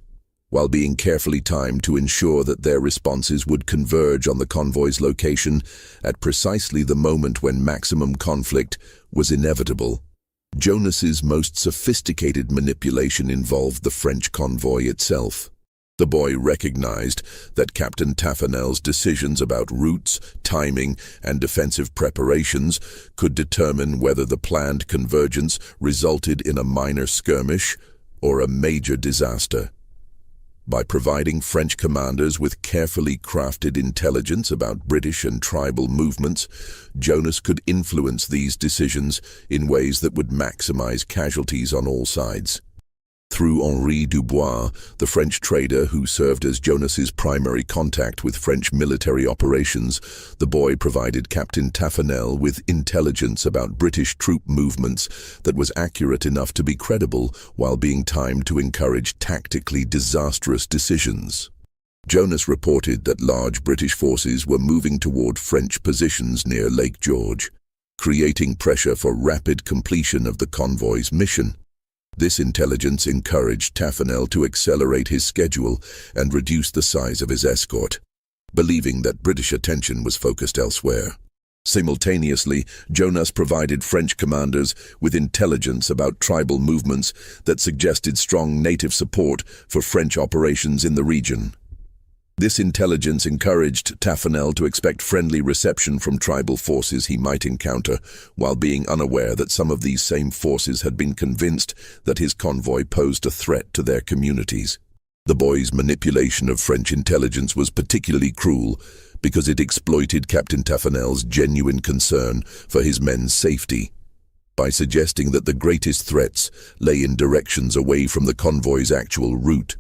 while being carefully timed to ensure that their responses would converge on the convoy's location at precisely the moment when maximum conflict was inevitable. Jonas's most sophisticated manipulation involved the French convoy itself. The boy recognized that Captain Taffanel's decisions about routes, timing, and defensive preparations could determine whether the planned convergence resulted in a minor skirmish or a major disaster. By providing French commanders with carefully crafted intelligence about British and tribal movements, Jonas could influence these decisions in ways that would maximize casualties on all sides. Through Henri Dubois, the French trader who served as Jonas's primary contact with French military operations, the boy provided Captain Taffanel with intelligence about British troop movements that was accurate enough to be credible while being timed to encourage tactically disastrous decisions. Jonas reported that large British forces were moving toward French positions near Lake George, creating pressure for rapid completion of the convoy's mission. This intelligence encouraged Taffanel to accelerate his schedule and reduce the size of his escort, believing that British attention was focused elsewhere. Simultaneously, Jonas provided French commanders with intelligence about tribal movements that suggested strong native support for French operations in the region. This intelligence encouraged Taffanel to expect friendly reception from tribal forces he might encounter, while being unaware that some of these same forces had been convinced that his convoy posed a threat to their communities. The boy's manipulation of French intelligence was particularly cruel because it exploited Captain Taffanel's genuine concern for his men's safety. By suggesting that the greatest threats lay in directions away from the convoy's actual route,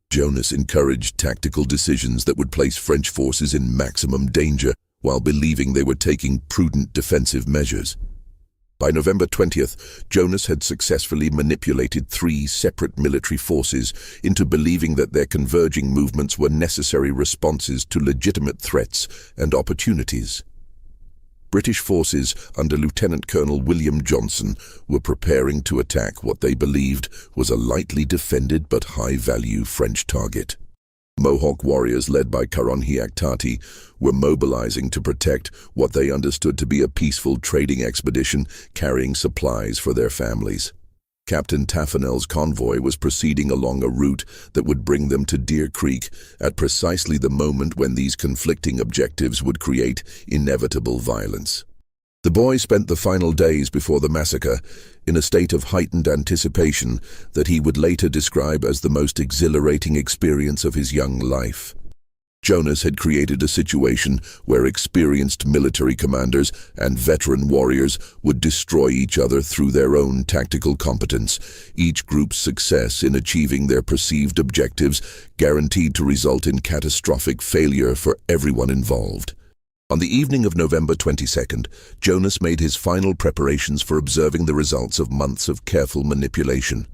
Jonas encouraged tactical decisions that would place French forces in maximum danger while believing they were taking prudent defensive measures. By November 20th, Jonas had successfully manipulated 3 separate military forces into believing that their converging movements were necessary responses to legitimate threats and opportunities. British forces under Lieutenant Colonel William Johnson were preparing to attack what they believed was a lightly defended but high-value French target. Mohawk warriors led by Karonhiaktati were mobilizing to protect what they understood to be a peaceful trading expedition carrying supplies for their families. Captain Taffanel's convoy was proceeding along a route that would bring them to Deer Creek at precisely the moment when these conflicting objectives would create inevitable violence. The boy spent the final days before the massacre in a state of heightened anticipation that he would later describe as the most exhilarating experience of his young life. Jonas had created a situation where experienced military commanders and veteran warriors would destroy each other through their own tactical competence, each group's success in achieving their perceived objectives guaranteed to result in catastrophic failure for everyone involved. On the evening of November 22nd, Jonas made his final preparations for observing the results of months of careful manipulation.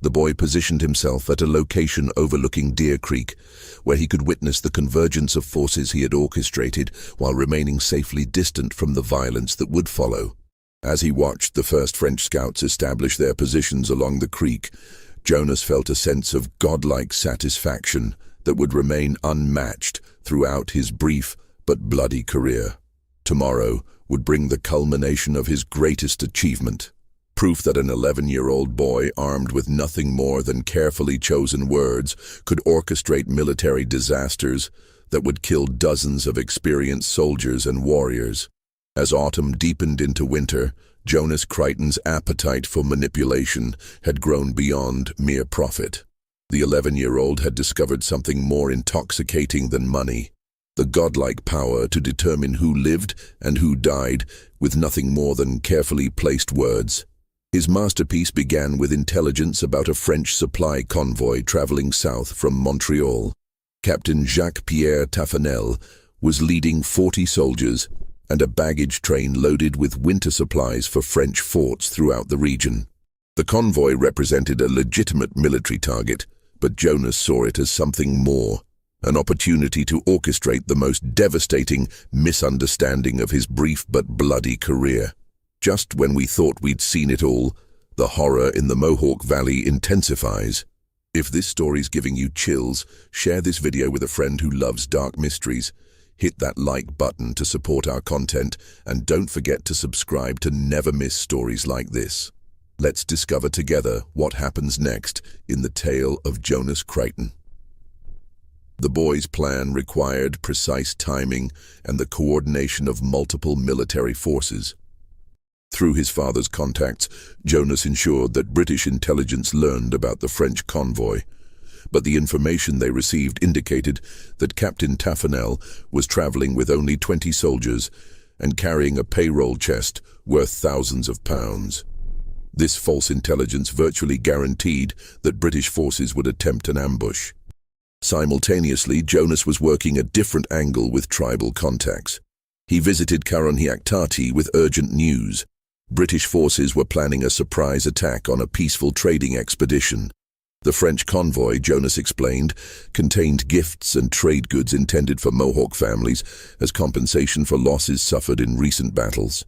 The boy positioned himself at a location overlooking Deer Creek, where he could witness the convergence of forces he had orchestrated while remaining safely distant from the violence that would follow. As he watched the first French scouts establish their positions along the creek, Jonas felt a sense of godlike satisfaction that would remain unmatched throughout his brief but bloody career. Tomorrow would bring the culmination of his greatest achievement. Proof that an 11-year-old boy armed with nothing more than carefully chosen words could orchestrate military disasters that would kill dozens of experienced soldiers and warriors. As autumn deepened into winter, Jonas Creighton's appetite for manipulation had grown beyond mere profit. The 11-year-old had discovered something more intoxicating than money: the godlike power to determine who lived and who died with nothing more than carefully placed words. His masterpiece began with intelligence about a French supply convoy traveling south from Montreal. Captain Jacques-Pierre Taffanel was leading 40 soldiers and a baggage train loaded with winter supplies for French forts throughout the region. The convoy represented a legitimate military target, but Jonas saw it as something more: an opportunity to orchestrate the most devastating misunderstanding of his brief but bloody career. Just when we thought we'd seen it all, the horror in the Mohawk Valley intensifies. If this story's giving you chills, share this video with a friend who loves dark mysteries. Hit that like button to support our content, and don't forget to subscribe to never miss stories like this. Let's discover together what happens next in the tale of Jonas Creighton. The boy's plan required precise timing and the coordination of multiple military forces. Through his father's contacts, Jonas ensured that British intelligence learned about the French convoy, but the information they received indicated that Captain Taffanel was traveling with only 20 soldiers and carrying a payroll chest worth thousands of pounds. This false intelligence virtually guaranteed that British forces would attempt an ambush. Simultaneously, Jonas was working a different angle with tribal contacts. He visited Karonhiaktati with urgent news. British forces were planning a surprise attack on a peaceful trading expedition. The French convoy, Jonas explained, contained gifts and trade goods intended for Mohawk families as compensation for losses suffered in recent battles.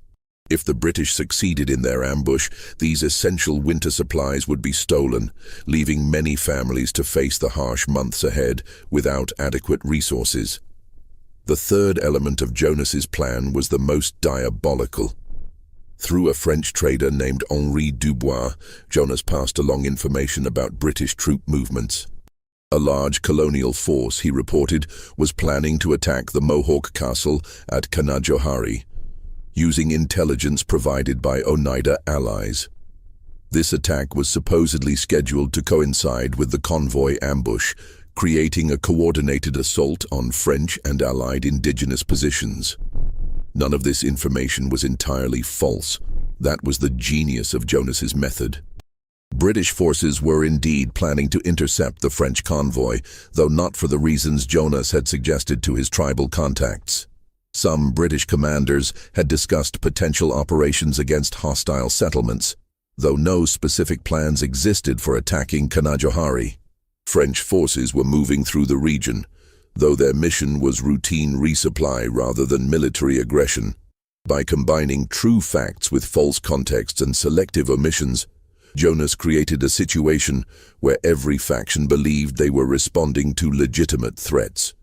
If the British succeeded in their ambush, these essential winter supplies would be stolen, leaving many families to face the harsh months ahead without adequate resources. The third element of Jonas's plan was the most diabolical. Through a French trader named Henri Dubois, Jonas passed along information about British troop movements. A large colonial force, he reported, was planning to attack the Mohawk castle at Canajoharie, using intelligence provided by Oneida allies. This attack was supposedly scheduled to coincide with the convoy ambush, creating a coordinated assault on French and Allied indigenous positions. None of this information was entirely false. That was the genius of Jonas's method. British forces were indeed planning to intercept the French convoy, though not for the reasons Jonas had suggested to his tribal contacts. Some British commanders had discussed potential operations against hostile settlements, though no specific plans existed for attacking Canajoharie. French forces were moving through the region, though their mission was routine resupply rather than military aggression. By combining true facts with false contexts and selective omissions, Jonas created a situation where every faction believed they were responding to legitimate threats.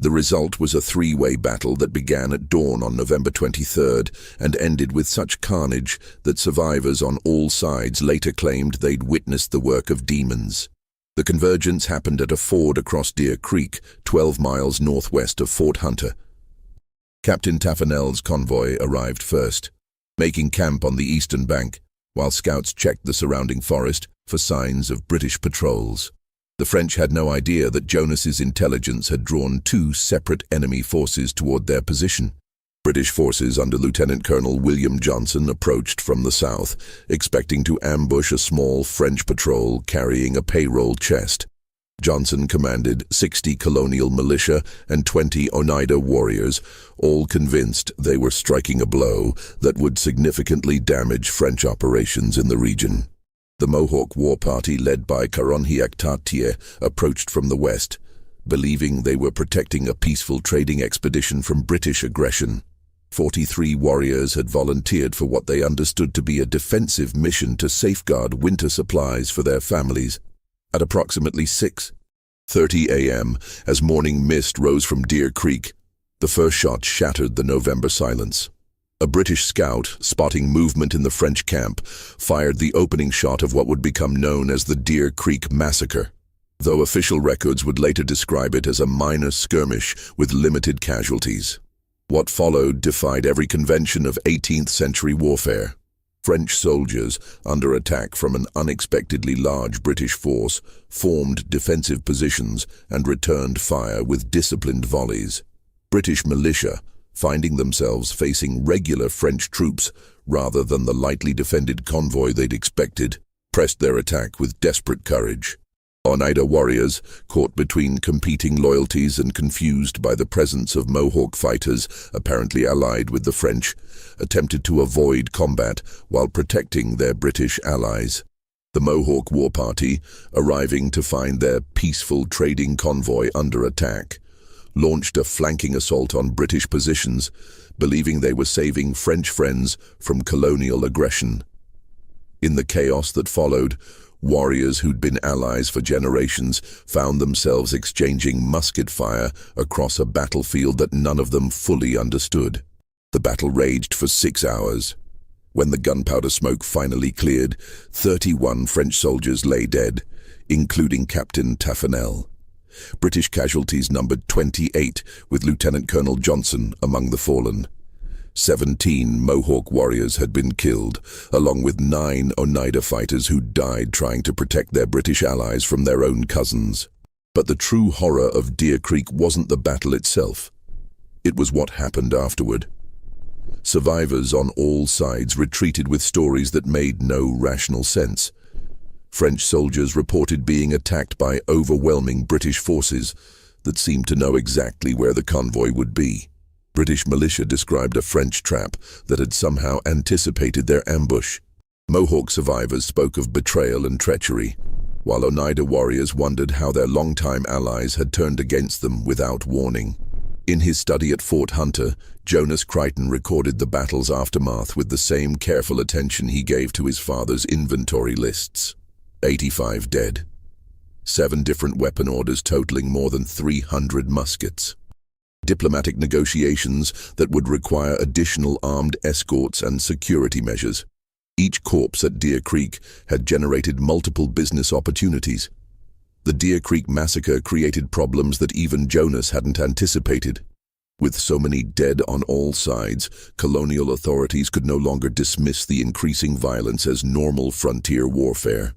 The result was a three-way battle that began at dawn on November 23rd and ended with such carnage that survivors on all sides later claimed they'd witnessed the work of demons. The convergence happened at a ford across Deer Creek, 12 miles northwest of Fort Hunter. Captain Taffanell's convoy arrived first, making camp on the eastern bank, while scouts checked the surrounding forest for signs of British patrols. The French had no idea that Jonas's intelligence had drawn two separate enemy forces toward their position. British forces under Lieutenant Colonel William Johnson approached from the south, expecting to ambush a small French patrol carrying a payroll chest. Johnson commanded 60 colonial militia and 20 Oneida warriors, all convinced they were striking a blow that would significantly damage French operations in the region. The Mohawk war party led by Caronhiac-Tartier approached from the west, believing they were protecting a peaceful trading expedition from British aggression. 43 warriors had volunteered for what they understood to be a defensive mission to safeguard winter supplies for their families. At approximately 6:30 a.m., as morning mist rose from Deer Creek, the first shot shattered the November silence. A British scout, spotting movement in the French camp, fired the opening shot of what would become known as the Deer Creek Massacre, though official records would later describe it as a minor skirmish with limited casualties. What followed defied every convention of 18th century warfare. French soldiers, under attack from an unexpectedly large British force, formed defensive positions and returned fire with disciplined volleys. British militia, finding themselves facing regular French troops rather than the lightly defended convoy they'd expected, pressed their attack with desperate courage. Oneida warriors, caught between competing loyalties and confused by the presence of Mohawk fighters apparently allied with the French, attempted to avoid combat while protecting their British allies. The Mohawk war party, arriving to find their peaceful trading convoy under attack, launched a flanking assault on British positions, believing they were saving French friends from colonial aggression. In the chaos that followed, warriors who'd been allies for generations found themselves exchanging musket fire across a battlefield that none of them fully understood. The battle raged for 6 hours. When the gunpowder smoke finally cleared, 31 French soldiers lay dead, including Captain Taffanell. British casualties numbered 28, with Lieutenant Colonel Johnson among the fallen. 17 Mohawk warriors had been killed, along with 9 Oneida fighters who died trying to protect their British allies from their own cousins. But the true horror of Deer Creek wasn't the battle itself. It was what happened afterward. Survivors on all sides retreated with stories that made no rational sense. French soldiers reported being attacked by overwhelming British forces that seemed to know exactly where the convoy would be. British militia described a French trap that had somehow anticipated their ambush. Mohawk survivors spoke of betrayal and treachery, while Oneida warriors wondered how their longtime allies had turned against them without warning. In his study at Fort Hunter, Jonas Creighton recorded the battle's aftermath with the same careful attention he gave to his father's inventory lists. 85 dead. 7 different weapon orders totaling more than 300 muskets. Diplomatic negotiations that would require additional armed escorts and security measures. Each corpse at Deer Creek had generated multiple business opportunities. The Deer Creek massacre created problems that even Jonas hadn't anticipated. With so many dead on all sides, colonial authorities could no longer dismiss the increasing violence as normal frontier warfare.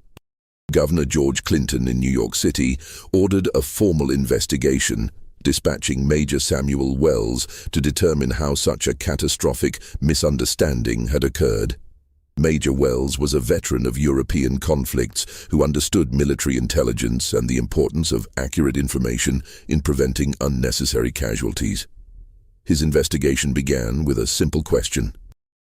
Governor George Clinton in New York City ordered a formal investigation, dispatching Major Samuel Wells to determine how such a catastrophic misunderstanding had occurred. Major Wells was a veteran of European conflicts who understood military intelligence and the importance of accurate information in preventing unnecessary casualties. His investigation began with a simple question.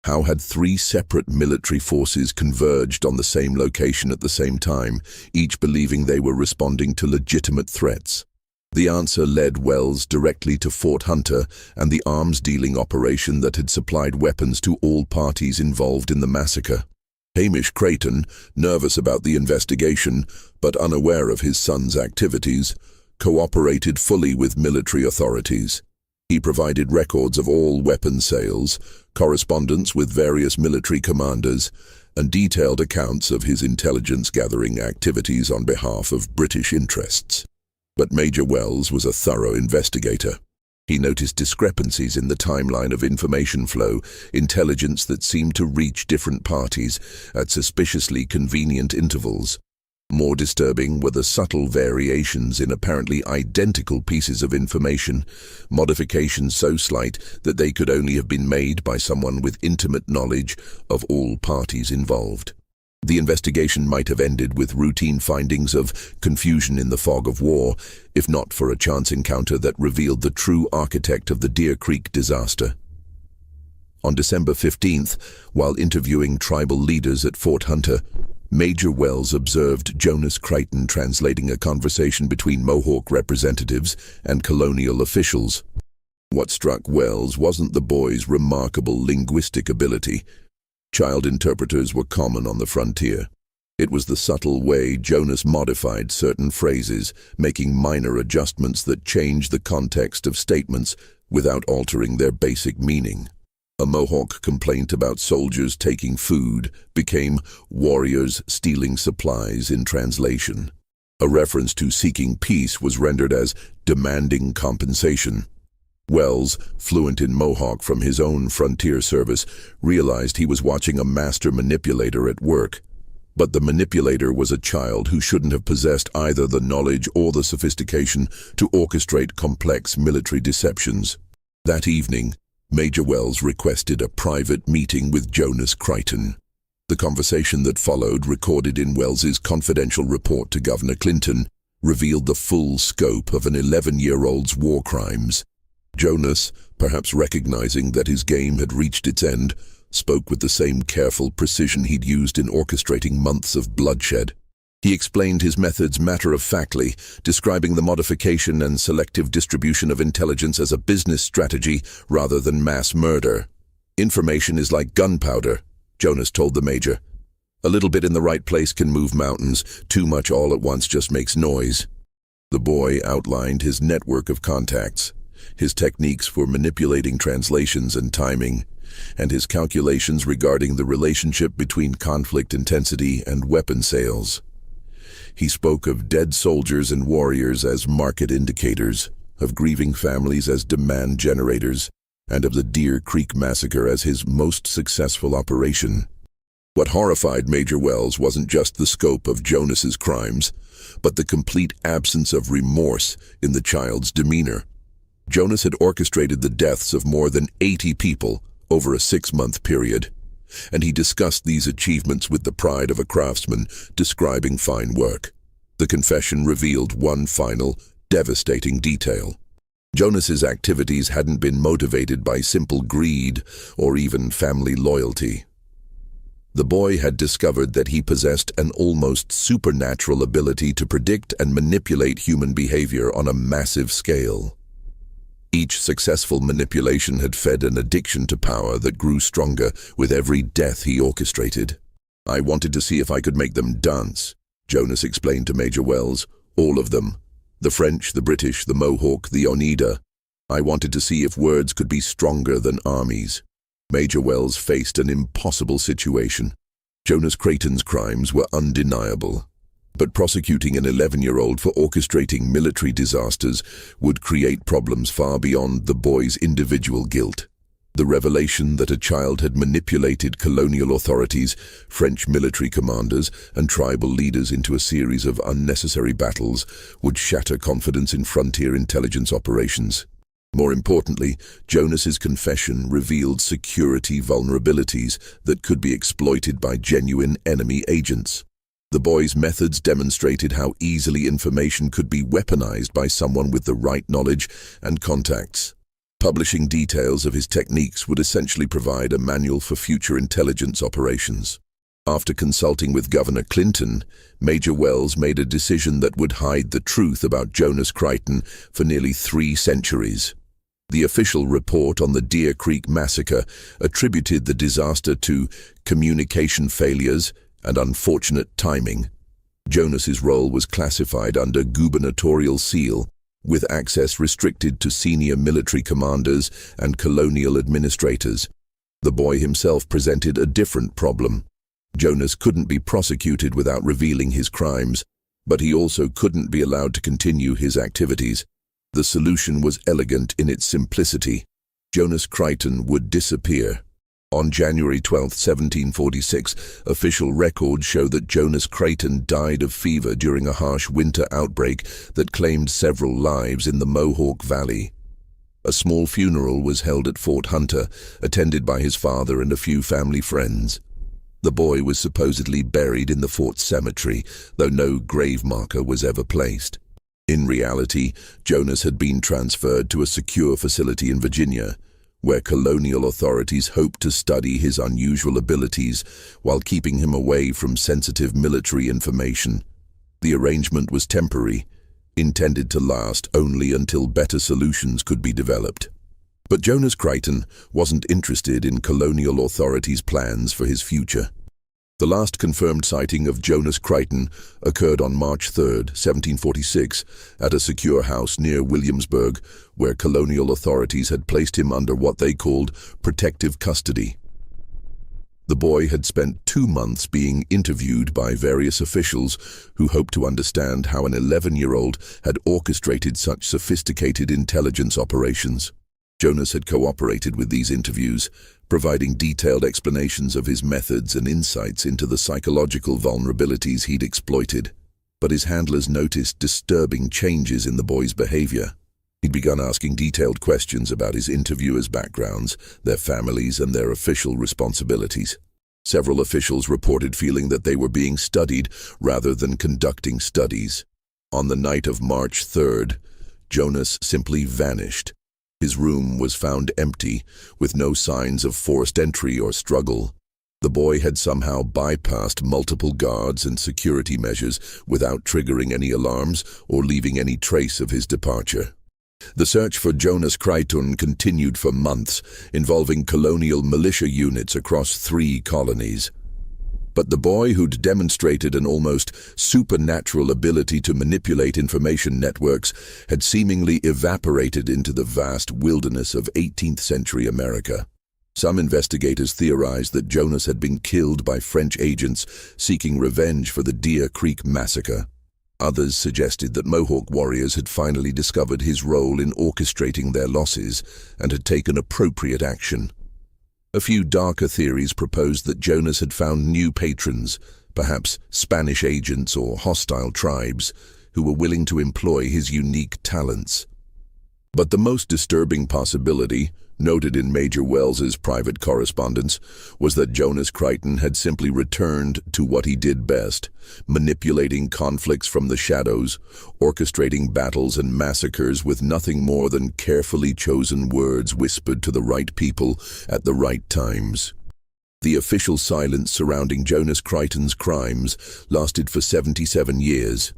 How had 3 separate military forces converged on the same location at the same time, each believing they were responding to legitimate threats? The answer led Wells directly to Fort Hunter and the arms-dealing operation that had supplied weapons to all parties involved in the massacre. Hamish Creighton, nervous about the investigation but unaware of his son's activities, cooperated fully with military authorities. He provided records of all weapon sales, correspondence with various military commanders, and detailed accounts of his intelligence-gathering activities on behalf of British interests. But Major Wells was a thorough investigator. He noticed discrepancies in the timeline of information flow, intelligence that seemed to reach different parties at suspiciously convenient intervals. More disturbing were the subtle variations in apparently identical pieces of information, modifications so slight that they could only have been made by someone with intimate knowledge of all parties involved. The investigation might have ended with routine findings of confusion in the fog of war, if not for a chance encounter that revealed the true architect of the Deer Creek disaster. On December 15th, while interviewing tribal leaders at Fort Hunter, Major Wells observed Jonas Creighton translating a conversation between Mohawk representatives and colonial officials. What struck Wells wasn't the boy's remarkable linguistic ability. Child interpreters were common on the frontier. It was the subtle way Jonas modified certain phrases, making minor adjustments that changed the context of statements without altering their basic meaning. A Mohawk complaint about soldiers taking food became warriors stealing supplies in translation. A reference to seeking peace was rendered as demanding compensation. Wells, fluent in Mohawk from his own frontier service, realized he was watching a master manipulator at work. But the manipulator was a child who shouldn't have possessed either the knowledge or the sophistication to orchestrate complex military deceptions. That evening, Major Wells requested a private meeting with Jonas Creighton. The conversation that followed, recorded in Wells's confidential report to Governor Clinton, revealed the full scope of an 11-year-old's war crimes. Jonas, perhaps recognizing that his game had reached its end, spoke with the same careful precision he'd used in orchestrating months of bloodshed. He explained his methods matter-of-factly, describing the modification and selective distribution of intelligence as a business strategy rather than mass murder. "Information is like gunpowder," Jonas told the major. "A little bit in the right place can move mountains. Too much all at once just makes noise." The boy outlined his network of contacts, his techniques for manipulating translations and timing, and his calculations regarding the relationship between conflict intensity and weapon sales. He spoke of dead soldiers and warriors as market indicators, of grieving families as demand generators, and of the Deer Creek massacre as his most successful operation. What horrified Major Wells wasn't just the scope of Jonas's crimes, but the complete absence of remorse in the child's demeanor. Jonas had orchestrated the deaths of more than 80 people over a 6-month period, and he discussed these achievements with the pride of a craftsman describing fine work. The confession revealed one final, devastating detail. Jonas's activities hadn't been motivated by simple greed or even family loyalty. The boy had discovered that he possessed an almost supernatural ability to predict and manipulate human behavior on a massive scale. Each successful manipulation had fed an addiction to power that grew stronger with every death he orchestrated. "I wanted to see if I could make them dance," Jonas explained to Major Wells. "All of them. The French, the British, the Mohawk, the Oneida. I wanted to see if words could be stronger than armies." Major Wells faced an impossible situation. Jonas Creighton's crimes were undeniable, but prosecuting an 11-year-old for orchestrating military disasters would create problems far beyond the boy's individual guilt. The revelation that a child had manipulated colonial authorities, French military commanders, and tribal leaders into a series of unnecessary battles would shatter confidence in frontier intelligence operations. More importantly, Jonas's confession revealed security vulnerabilities that could be exploited by genuine enemy agents. The boy's methods demonstrated how easily information could be weaponized by someone with the right knowledge and contacts. Publishing details of his techniques would essentially provide a manual for future intelligence operations. After consulting with Governor Clinton, Major Wells made a decision that would hide the truth about Jonas Creighton for nearly 3 centuries. The official report on the Deer Creek massacre attributed the disaster to communication failures and unfortunate timing. Jonas's role was classified under gubernatorial seal, with access restricted to senior military commanders and colonial administrators. The boy himself presented a different problem. Jonas couldn't be prosecuted without revealing his crimes, but he also couldn't be allowed to continue his activities. The solution was elegant in its simplicity. Jonas Creighton would disappear. On January 12, 1746, official records show that Jonas Creighton died of fever during a harsh winter outbreak that claimed several lives in the Mohawk Valley. A small funeral was held at Fort Hunter, attended by his father and a few family friends. The boy was supposedly buried in the fort cemetery, though no grave marker was ever placed. In reality, Jonas had been transferred to a secure facility in Virginia, where colonial authorities hoped to study his unusual abilities while keeping him away from sensitive military information. The arrangement was temporary, intended to last only until better solutions could be developed. But Jonas Creighton wasn't interested in colonial authorities' plans for his future. The last confirmed sighting of Jonas Creighton occurred on March 3, 1746, at a secure house near Williamsburg, where colonial authorities had placed him under what they called protective custody. The boy had spent 2 months being interviewed by various officials who hoped to understand how an 11-year-old had orchestrated such sophisticated intelligence operations. Jonas had cooperated with these interviews, providing detailed explanations of his methods and insights into the psychological vulnerabilities he'd exploited. But his handlers noticed disturbing changes in the boy's behavior. He'd begun asking detailed questions about his interviewers' backgrounds, their families, and their official responsibilities. Several officials reported feeling that they were being studied rather than conducting studies. On the night of March 3rd, Jonas simply vanished. His room was found empty, with no signs of forced entry or struggle. The boy had somehow bypassed multiple guards and security measures without triggering any alarms or leaving any trace of his departure. The search for Jonas Creighton continued for months, involving colonial militia units across 3 colonies. But the boy, who'd demonstrated an almost supernatural ability to manipulate information networks, had seemingly evaporated into the vast wilderness of 18th-century America. Some investigators theorized that Jonas had been killed by French agents seeking revenge for the Deer Creek massacre. Others suggested that Mohawk warriors had finally discovered his role in orchestrating their losses and had taken appropriate action. A few darker theories proposed that Jonas had found new patrons, perhaps Spanish agents or hostile tribes, who were willing to employ his unique talents. But the most disturbing possibility, noted in Major Wells's private correspondence, was that Jonas Creighton had simply returned to what he did best, manipulating conflicts from the shadows, orchestrating battles and massacres with nothing more than carefully chosen words whispered to the right people at the right times. The official silence surrounding Jonas Creighton's crimes lasted for 77 years.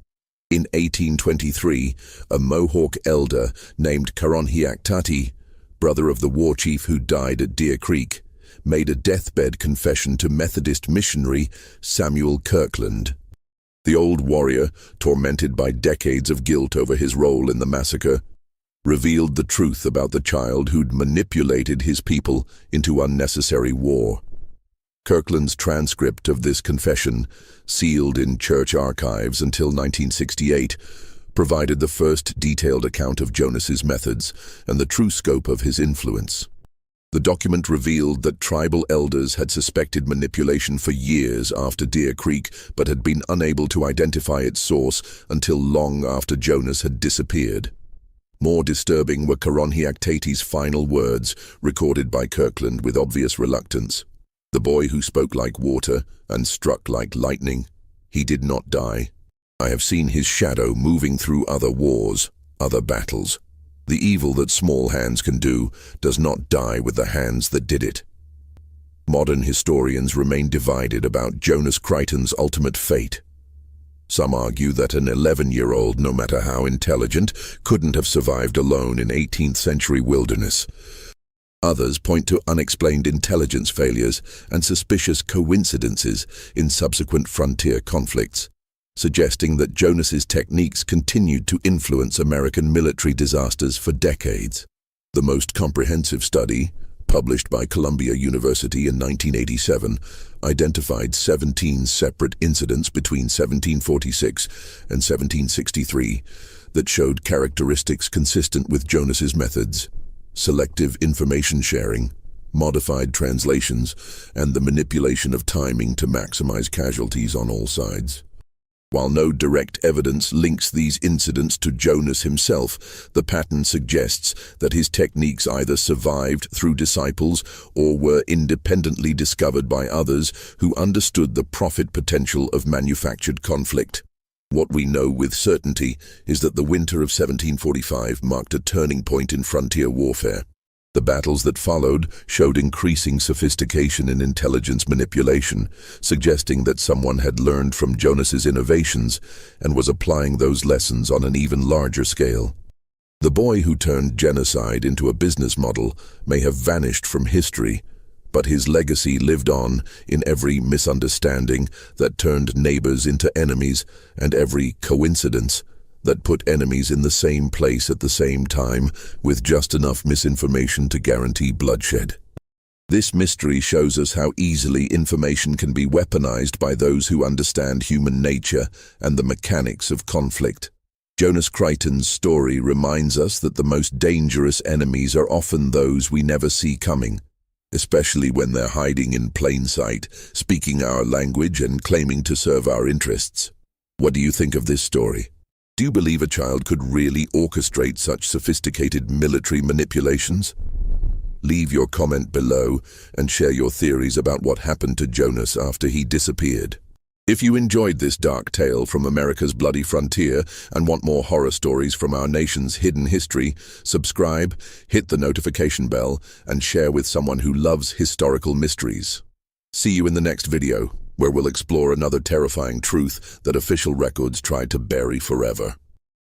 In 1823, a Mohawk elder named Karonhiaktati, brother of the war chief who died at Deer Creek, made a deathbed confession to Methodist missionary Samuel Kirkland. The old warrior, tormented by decades of guilt over his role in the massacre, revealed the truth about the child who'd manipulated his people into unnecessary war. Kirkland's transcript of this confession, sealed in church archives until 1968, provided the first detailed account of Jonas's methods and the true scope of his influence. The document revealed that tribal elders had suspected manipulation for years after Deer Creek, but had been unable to identify its source until long after Jonas had disappeared. More disturbing were Karonhiaktati's final words, recorded by Kirkland with obvious reluctance. The boy who spoke like water and struck like lightning, he did not die. I have seen his shadow moving through other wars, other battles. The evil that small hands can do does not die with the hands that did it. Modern historians remain divided about Jonas Creighton's ultimate fate. Some argue that an 11-year-old, no matter how intelligent, couldn't have survived alone in 18th-century wilderness. Others point to unexplained intelligence failures and suspicious coincidences in subsequent frontier conflicts, suggesting that Jonas's techniques continued to influence American military disasters for decades. The most comprehensive study, published by Columbia University in 1987, identified 17 separate incidents between 1746 and 1763 that showed characteristics consistent with Jonas's methods: selective information sharing, modified translations, and the manipulation of timing to maximize casualties on all sides. While no direct evidence links these incidents to Jonas himself, the pattern suggests that his techniques either survived through disciples or were independently discovered by others who understood the profit potential of manufactured conflict. What we know with certainty is that the winter of 1745 marked a turning point in frontier warfare. The battles that followed showed increasing sophistication in intelligence manipulation, suggesting that someone had learned from Jonas's innovations and was applying those lessons on an even larger scale. The boy who turned genocide into a business model may have vanished from history, but his legacy lived on in every misunderstanding that turned neighbors into enemies and every coincidence that put enemies in the same place at the same time with just enough misinformation to guarantee bloodshed. This mystery shows us how easily information can be weaponized by those who understand human nature and the mechanics of conflict. Jonas Creighton's story reminds us that the most dangerous enemies are often those we never see coming, especially when they're hiding in plain sight, speaking our language and claiming to serve our interests. What do you think of this story? Do you believe a child could really orchestrate such sophisticated military manipulations? Leave your comment below and share your theories about what happened to Jonas after he disappeared. If you enjoyed this dark tale from America's bloody frontier and want more horror stories from our nation's hidden history, subscribe, hit the notification bell, and share with someone who loves historical mysteries. See you in the next video, where we'll explore another terrifying truth that official records tried to bury forever.